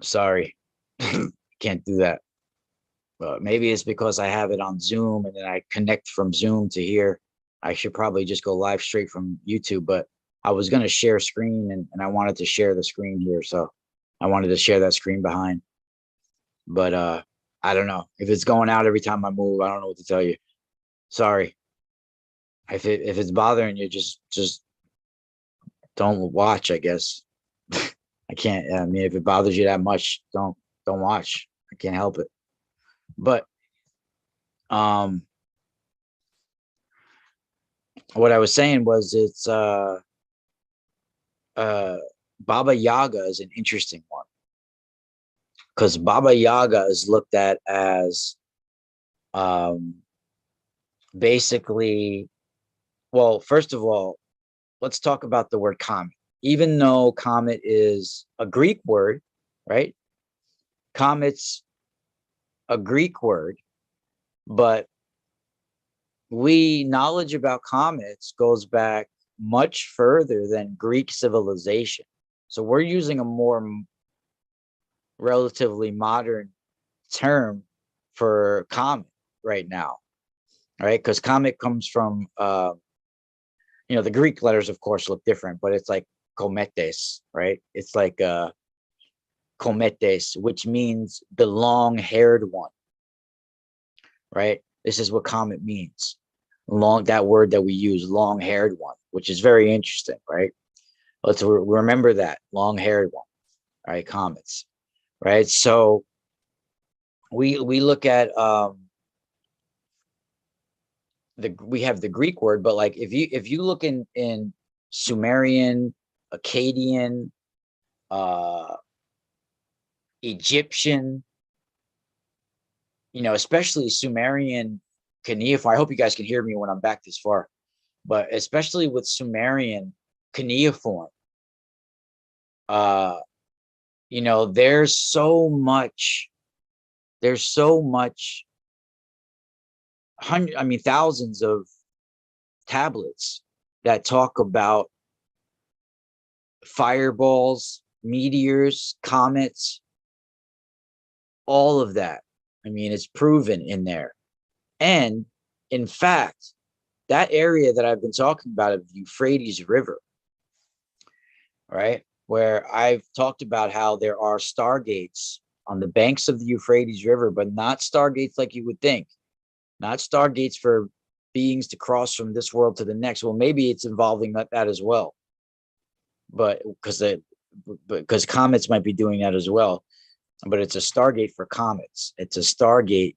Sorry. Can't do that. But maybe it's because I have it on Zoom and then I connect from Zoom to here. I should probably just go live straight from YouTube, but I was going to share screen and I wanted to share the screen here. So I wanted to share that screen behind. But I don't know. If it's going out every time I move, I don't know what to tell you. Sorry. If it's bothering you, just don't watch, I guess. I can't. I mean, if it bothers you that much, don't watch. I can't help it. But um what I was saying was it's uh Baba Yaga is an interesting one because Baba Yaga is looked at as um basically, well, first of all, let's talk about the word comet. Even though comet is a Greek word, right? Comet's a Greek word, but we knowledge about comets goes back much further than Greek civilization. So we're using a more relatively modern term for comet right now, right? Because comet comes from, the Greek letters, of course, look different, but it's like cometes, right? It's like cometes, which means the long-haired one, right? This is what comet means. Long, that word that we use, long-haired one, which is very interesting, right? Let's remember that long-haired one, right? Comets, right? So we look at we have the Greek word, but like if you look in Sumerian, Akkadian, uh Egyptian, especially Sumerian cuneiform. I hope you guys can hear me when I'm back this far, but especially with Sumerian cuneiform, uh there's so much, there's so much, thousands of tablets that talk about fireballs, meteors, comets, all of that. It's proven in there. And in fact, that area that I've been talking about of the Euphrates River, right, where I've talked about how there are stargates on the banks of the Euphrates River, but not stargates like you would think, not stargates for beings to cross from this world to the next. Well, maybe it's involving that as well, but because comets might be doing that as well. But it's a stargate for comets. It's a stargate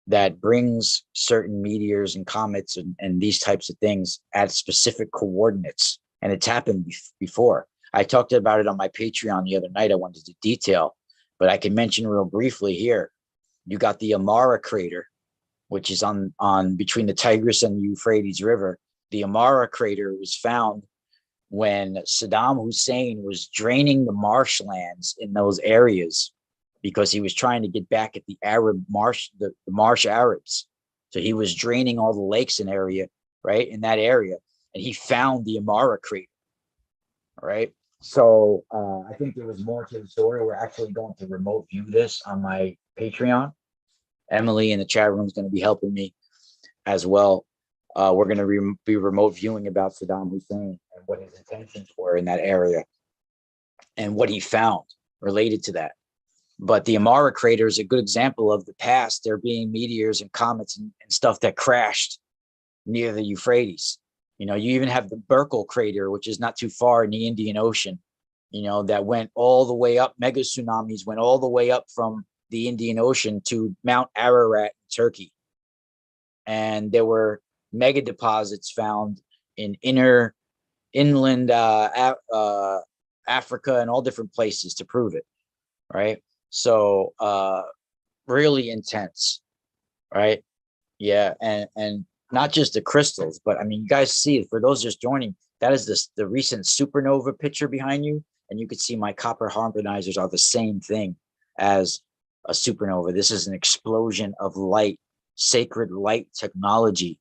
that brings certain meteors and comets and these types of things at specific coordinates. And it's happened before. I talked about it on my Patreon the other night. I wanted to detail, but I can mention real briefly here. You got the Amara Crater, which is on between the Tigris and the Euphrates River. The Amara Crater was found when Saddam Hussein was draining the marshlands in those areas because he was trying to get back at the Arab marsh, the marsh Arabs. So he was draining all the lakes in that area, and he found the Amara Crater, right? So I think there was more to the story. We're actually going to remote view this on my Patreon. Emily in the chat room is going to be helping me as well. We're going to be remote viewing about Saddam Hussein and what his intentions were in that area and what he found related to that. But the Amara Crater is a good example of the past. There being meteors and comets and stuff that crashed near the Euphrates. You even have the Burkle Crater, which is not too far in the Indian Ocean, that went all the way up. Mega tsunamis went all the way up from the Indian Ocean to Mount Ararat in Turkey. And there were mega deposits found in inland Africa and all different places to prove it, right? So really intense, right? Yeah, and not just the crystals, but you guys see, for those just joining, that is the recent supernova picture behind you, and you can see my copper harmonizers are the same thing as a supernova. This is an explosion of light, sacred light technology,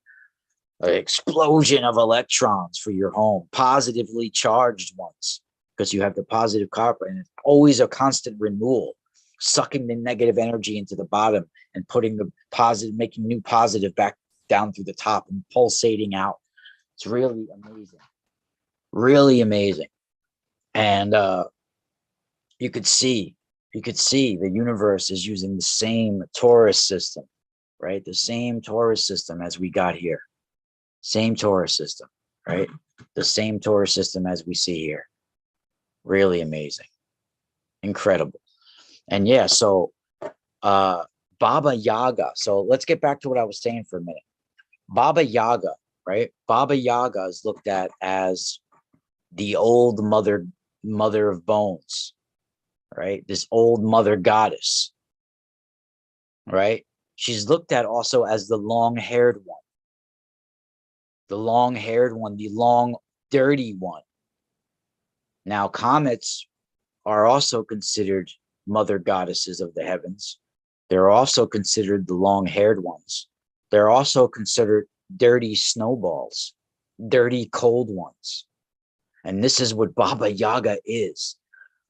an explosion of electrons for your home, positively charged ones, because you have the positive copper, and it's always a constant renewal, sucking the negative energy into the bottom and putting the positive, making new positive back down through the top and pulsating out. It's really amazing, really amazing. And you could see the universe is using the same torus system, right? The same torus system as we got here, same torus system, right? The same torus system as we see here. Really amazing, incredible. And yeah, so Baba Yaga. So let's get back to what I was saying for a minute. Baba Yaga, right? Baba Yaga is looked at as the old mother of bones, right? This old mother goddess, right? She's looked at also as the long-haired one, the long, dirty one. Now, comets are also considered mother goddesses of the heavens. They're also considered the long-haired ones. They're also considered dirty snowballs, dirty cold ones. And this is what Baba Yaga is.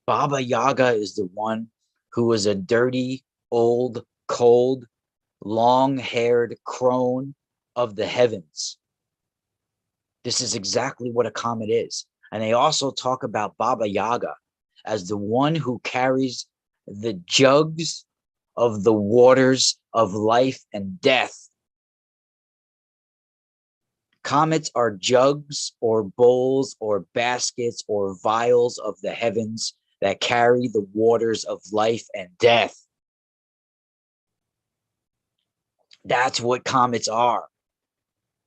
Baba Yaga is the one who is a dirty, old, cold, long-haired crone of the heavens. This is exactly what a comet is. And they also talk about Baba Yaga as the one who carries the jugs of the waters of life and death. Comets are jugs or bowls or baskets or vials of the heavens that carry the waters of life and death. That's what comets are.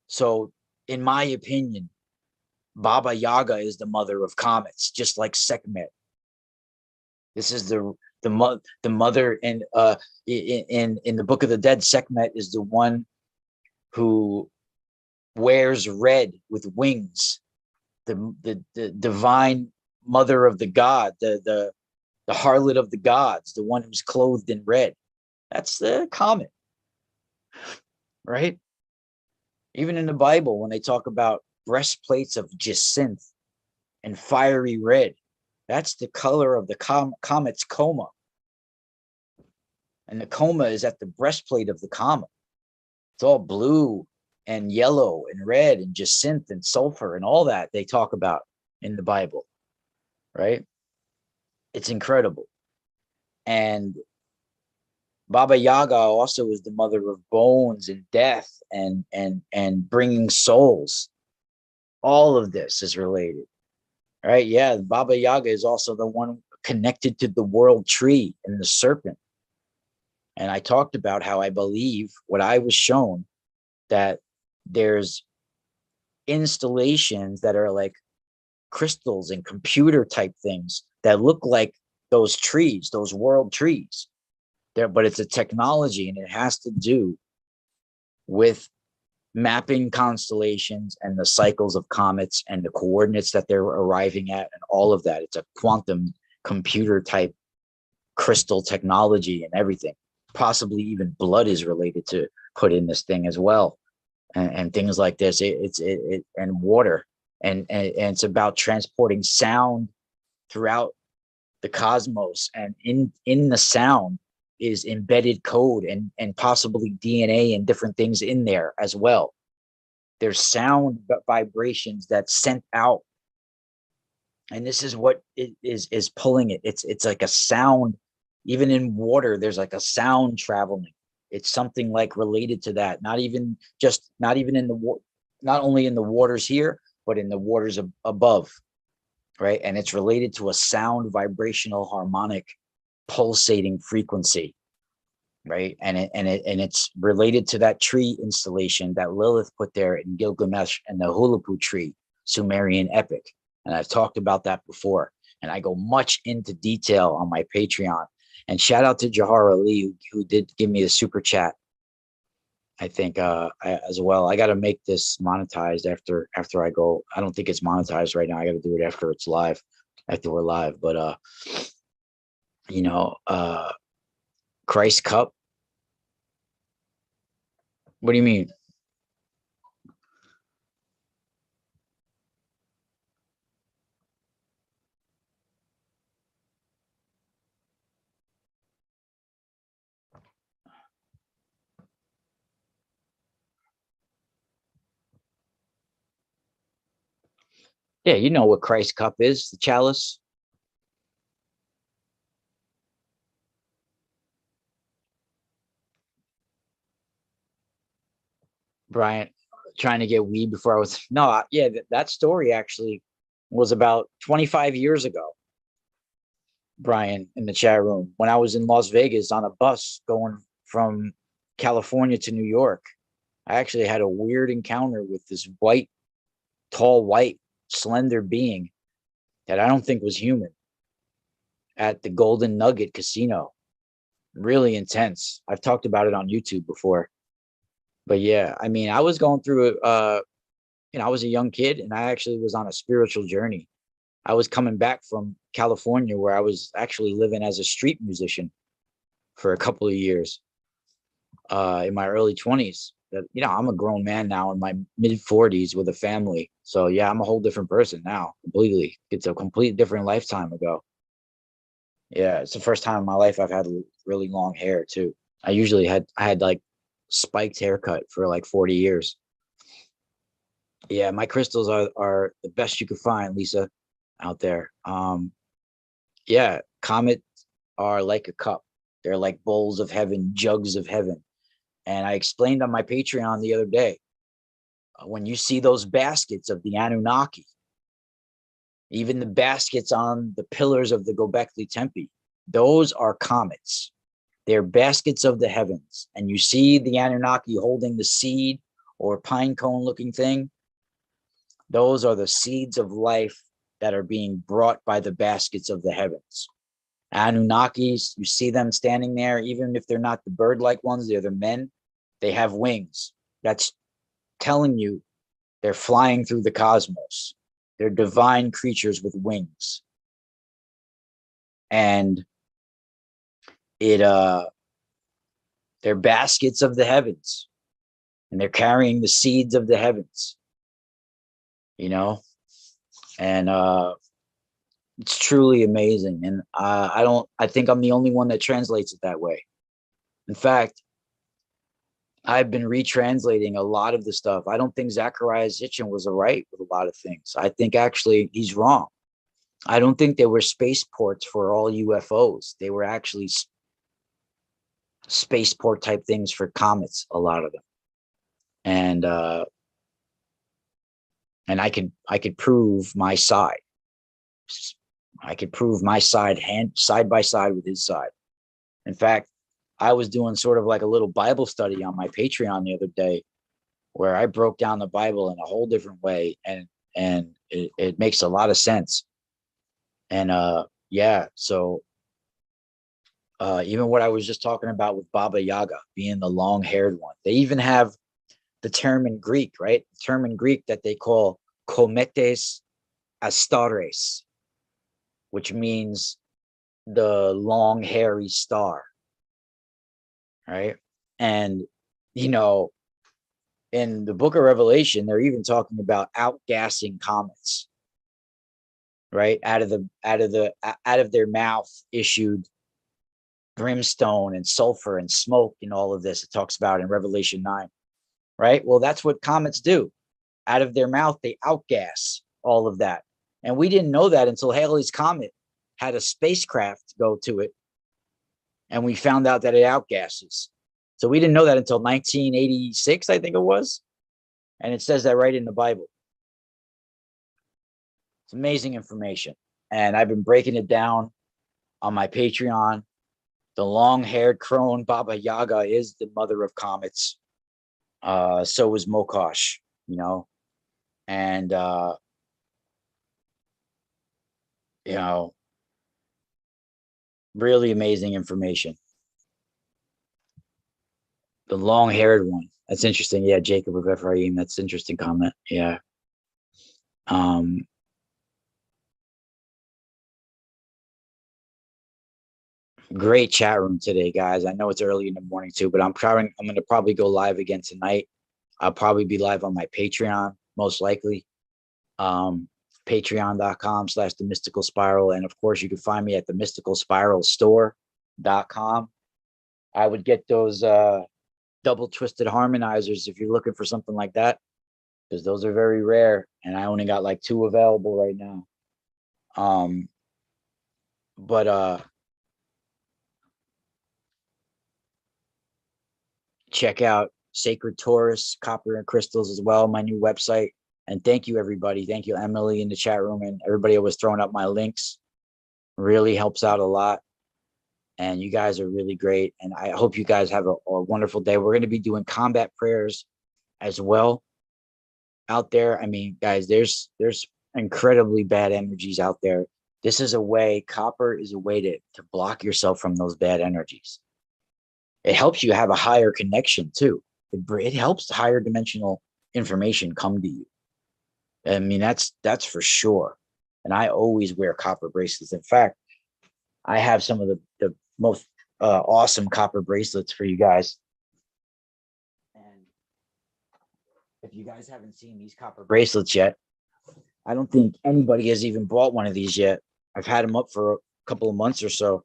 So, in my opinion, Baba Yaga is the mother of comets, just like Sekhmet. This is the mother, and in the Book of the Dead, Sekhmet is the one who wears red with wings, the divine mother of the god, the The harlot of the gods, the one who's clothed in red. That's the comet, right? Even in the Bible, when they talk about breastplates of jacinth and fiery red, that's the color of the comet's coma. And the coma is at the breastplate of the comet. It's all blue and yellow and red and jacinth and sulfur and all that they talk about in the Bible, right? It's incredible. And Baba Yaga also is the mother of bones and death and bringing souls. All of this is related, right? Yeah, Baba Yaga is also the one connected to the world tree and the serpent. And I talked about how I believe what I was shown, that there's installations that are like crystals and computer type things that look like those trees, those world trees. There, but it's a technology, and it has to do with mapping constellations and the cycles of comets and the coordinates that they're arriving at and all of that. It's a quantum computer type crystal technology and everything. Possibly even blood is related to put in this thing as well, and things like this. And water, and it's about transporting sound throughout the cosmos, and in the sound is embedded code and possibly DNA and different things in there as well. There's sound vibrations that's sent out, and this is what it is pulling it. It's like a sound. Even in water, there's like a sound traveling. It's something like related to that. Not even in the not only in the waters here, but in the waters above, right? And it's related to a sound vibrational harmonic pulsating frequency, right? And it's related to that tree installation that Lilith put there in Gilgamesh and the Hulapu tree Sumerian epic. And I've talked about that before, and I go much into detail on my Patreon. And shout out to Jahar Ali, who did give me the super chat, I think, as well. I got to make this monetized after I go. I don't think it's monetized right now. I got to do it after it's live, after we're live. But Christ Cup. What do you mean? Yeah, you know what Christ Cup is, the chalice. Brian trying to get weed before I was no, yeah, that story actually was about 25 years ago. Brian in the chat room, when I was in Las Vegas on a bus going from California to New York, I actually had a weird encounter with this tall, white, slender being that I don't think was human at the Golden Nugget Casino. Really intense. I've talked about it on YouTube before. But yeah, I mean, I was going through I was a young kid, and I actually was on a spiritual journey. I was coming back from California, where I was actually living as a street musician for a couple of years in my early 20s. That, I'm a grown man now in my mid 40s with a family. So yeah, I'm a whole different person now, completely. It's a complete different lifetime ago. Yeah, it's the first time in my life I've had really long hair too. I had like spiked haircut for like 40 years. Yeah, my crystals are the best you could find, Lisa, out there. Yeah, comets are like a cup. They're like bowls of heaven, jugs of heaven. And I explained on my Patreon the other day, when you see those baskets of the Anunnaki, even the baskets on the pillars of the Gobekli Tepe, those are comets. They're baskets of the heavens. And you see the Anunnaki holding the seed or pine cone looking thing. Those are the seeds of life that are being brought by the baskets of the heavens. Anunnakis, you see them standing there, even if they're not the bird-like ones, they're the men. They have wings. That's telling you they're flying through the cosmos. They're divine creatures with wings. and they're baskets of the heavens, and they're carrying the seeds of the heavens, and it's truly amazing. And I think I'm the only one that translates it that way. In fact, I've been retranslating a lot of the stuff. I don't think Zechariah Sitchin was right with a lot of things. I think actually he's wrong. I don't think they were spaceports for all UFOs. They were actually spaceport type things for comets, a lot of them. And I could prove my side. I could prove my side side by side with his side. In fact, I was doing sort of like a little Bible study on my Patreon the other day, where I broke down the Bible in a whole different way, and it makes a lot of sense. And so even what I was just talking about with Baba Yaga being the long-haired one, they even have the term in Greek, right? The term in Greek that they call Comets astares, which means the long hairy star, right? And in the book of Revelation, they're even talking about outgassing comets, right? Out of their mouth issued brimstone and sulfur and smoke and all of this. It talks about in Revelation 9, right? Well, that's what comets do. Out of their mouth, they outgas all of that. And we didn't know that until Halley's Comet had a spacecraft go to it, and we found out that it outgasses. So we didn't know that until 1986, I think it was. And it says that right in the Bible. It's amazing information. And I've been breaking it down on my Patreon. The long-haired crone Baba Yaga is the mother of comets. So is Mokosh, and really amazing information. The long-haired one. That's interesting. Yeah, Jacob of Ephraim. That's an interesting comment. Yeah. Great chat room today, guys. I know it's early in the morning too, but I'm going to probably go live again tonight. I'll probably be live on my Patreon, most likely. Patreon.com/The Mystical Spiral. And of course, you can find me at the mysticalspiralstore.com. I would get those double twisted harmonizers if you're looking for something like that, because those are very rare, and I only got like 2 available right now. But check out Sacred Torus, Copper and Crystals as well, my new website. And thank you, everybody. Thank you, Emily, in the chat room, and everybody who was throwing up my links. Really helps out a lot. And you guys are really great. And I hope you guys have a wonderful day. We're going to be doing combat prayers as well out there. I mean, guys, there's incredibly bad energies out there. This is a way, copper is a way to block yourself from those bad energies. It helps you have a higher connection too. It helps higher dimensional information come to you. I mean, that's for sure. And I always wear copper bracelets. In fact, I have some of the most awesome copper bracelets for you guys. And if you guys haven't seen these copper bracelets yet, I don't think anybody has even bought one of these yet. I've had them up for a couple of months or so.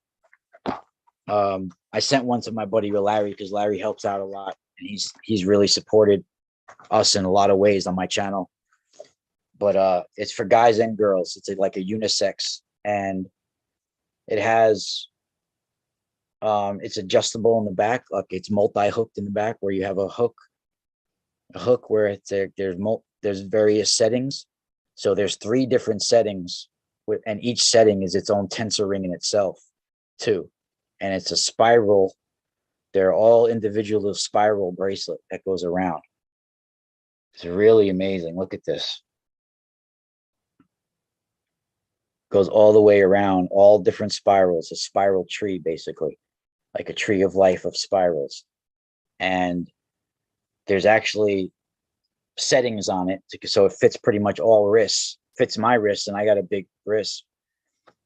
I sent one to my buddy Larry, because Larry helps out a lot, and he's really supported us in a lot of ways on my channel. But it's for guys and girls. It's like a unisex, and it has it's adjustable in the back, like it's multi-hooked in the back, where you have a hook where it's there's various settings. So there's 3 different settings, and each setting is its own tensor ring in itself too. And it's a spiral. They're all individual spiral bracelet that goes around. It's really amazing. Look at this. Goes all the way around, all different spirals, a spiral tree, basically, like a tree of life of spirals. And there's actually settings on it, so it fits pretty much all wrists. Fits my wrist, and I got a big wrist.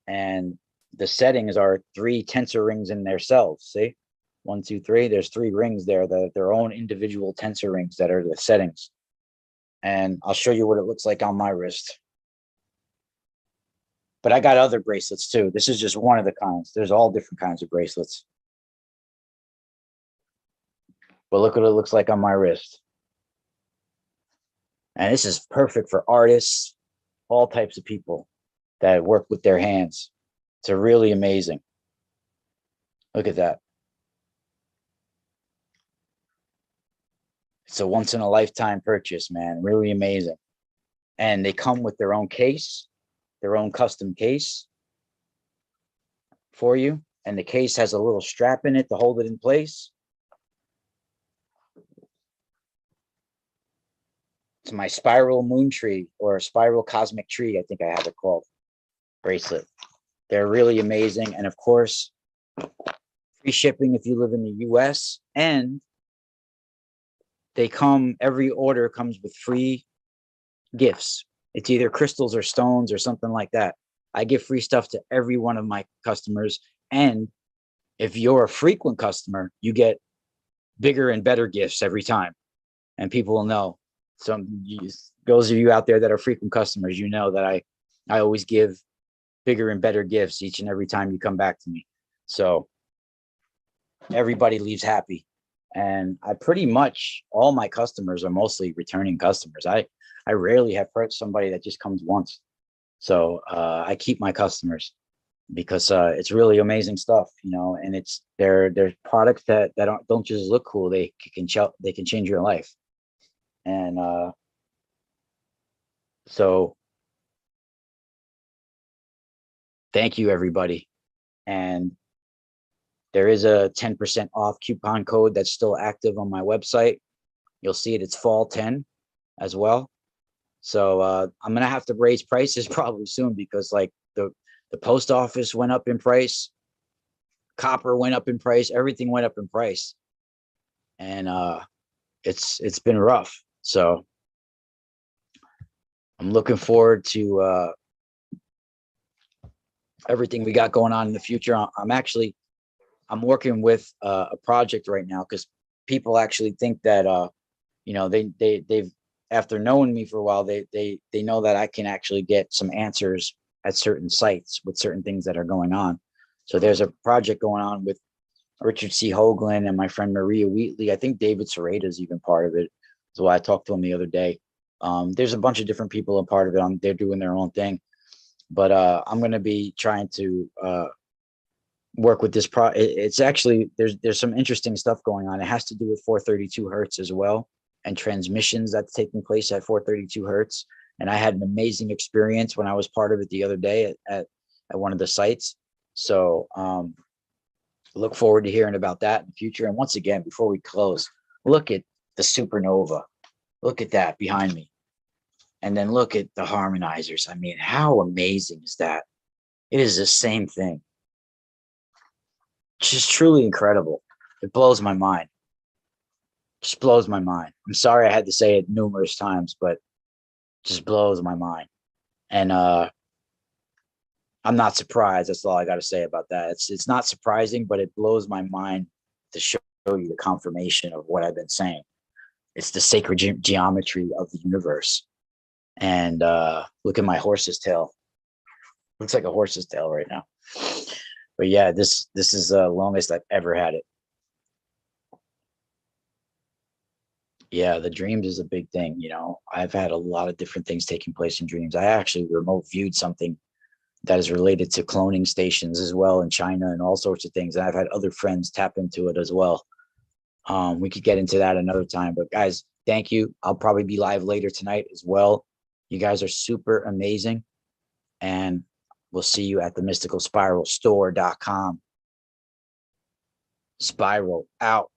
And the settings are 3 tensor rings in themselves. See, 1, 2, 3. There's 3 rings there, their own individual tensor rings that are the settings. And I'll show you what it looks like on my wrist. But I got other bracelets too. This is just one of the kinds. There's all different kinds of bracelets. But look what it looks like on my wrist. And this is perfect for artists, all types of people that work with their hands. It's really amazing. Look at that. It's a once in a lifetime purchase, man. Really amazing. And they come with their own case, their own custom case for you. And the case has a little strap in it to hold it in place. It's my spiral moon tree, or spiral cosmic tree, I think I have it called, bracelet. They're really amazing. And of course, free shipping if you live in the US. And they come, every order comes with free gifts. It's either crystals or stones or something like that. I give free stuff to every one of my customers. And if you're a frequent customer, you get bigger and better gifts every time. And people will know. Those of you out there that are frequent customers, you know that I always give bigger and better gifts each and every time you come back to me. So everybody leaves happy. And I pretty much, all my customers are mostly returning customers. I rarely have somebody that just comes once. So I keep my customers because it's really amazing stuff, you know, and they're products that don't just look cool. They can change your life. And so thank you, everybody. And there is a 10% off coupon code that's still active on my website. You'll see it. It's fall 10 as well. So I'm going to have to raise prices probably soon because like the post office went up in price. Copper went up in price. Everything went up in price. And it's been rough. So I'm looking forward to everything we got going on in the future. I'm working with a project right now because people actually think that you know, they've, after knowing me for a while, they know that I can actually get some answers at certain sites with certain things that are going on. So there's a project going on with Richard C. Hoagland and my friend Maria Wheatley. I think David Serrata is even part of it. So I talked to him the other day. There's a bunch of different people a part of it. They're doing their own thing. But I'm going to be trying to work with this it's actually, there's some interesting stuff going on. It has to do with 432 hertz as well, and transmissions that's taking place at 432 hertz. And I had an amazing experience when I was part of it the other day at one of the sites. So look forward to hearing about that in the future. And once again, before we close, look at the Supernova. Look at that behind me. And then look at the harmonizers. I mean, how amazing is that? It is the same thing. Just truly incredible. It blows my mind. Just blows my mind. I'm sorry I had to say it numerous times, but just blows my mind. And I'm not surprised. That's all I got to say about that. It's not surprising, but it blows my mind to show you the confirmation of what I've been saying. It's the sacred geometry of the universe. And look at my horse's tail. Looks like a horse's tail right now. But yeah, this is the longest I've ever had it. Yeah, the dreams is a big thing. You know, I've had a lot of different things taking place in dreams. I actually remote viewed something that is related to cloning stations as well in China and all sorts of things. And I've had other friends tap into it as well. We could get into that another time, but guys, thank you. I'll probably be live later tonight as well. You guys are super amazing. And we'll see you at the mysticalspiralstore.com. Spiral out.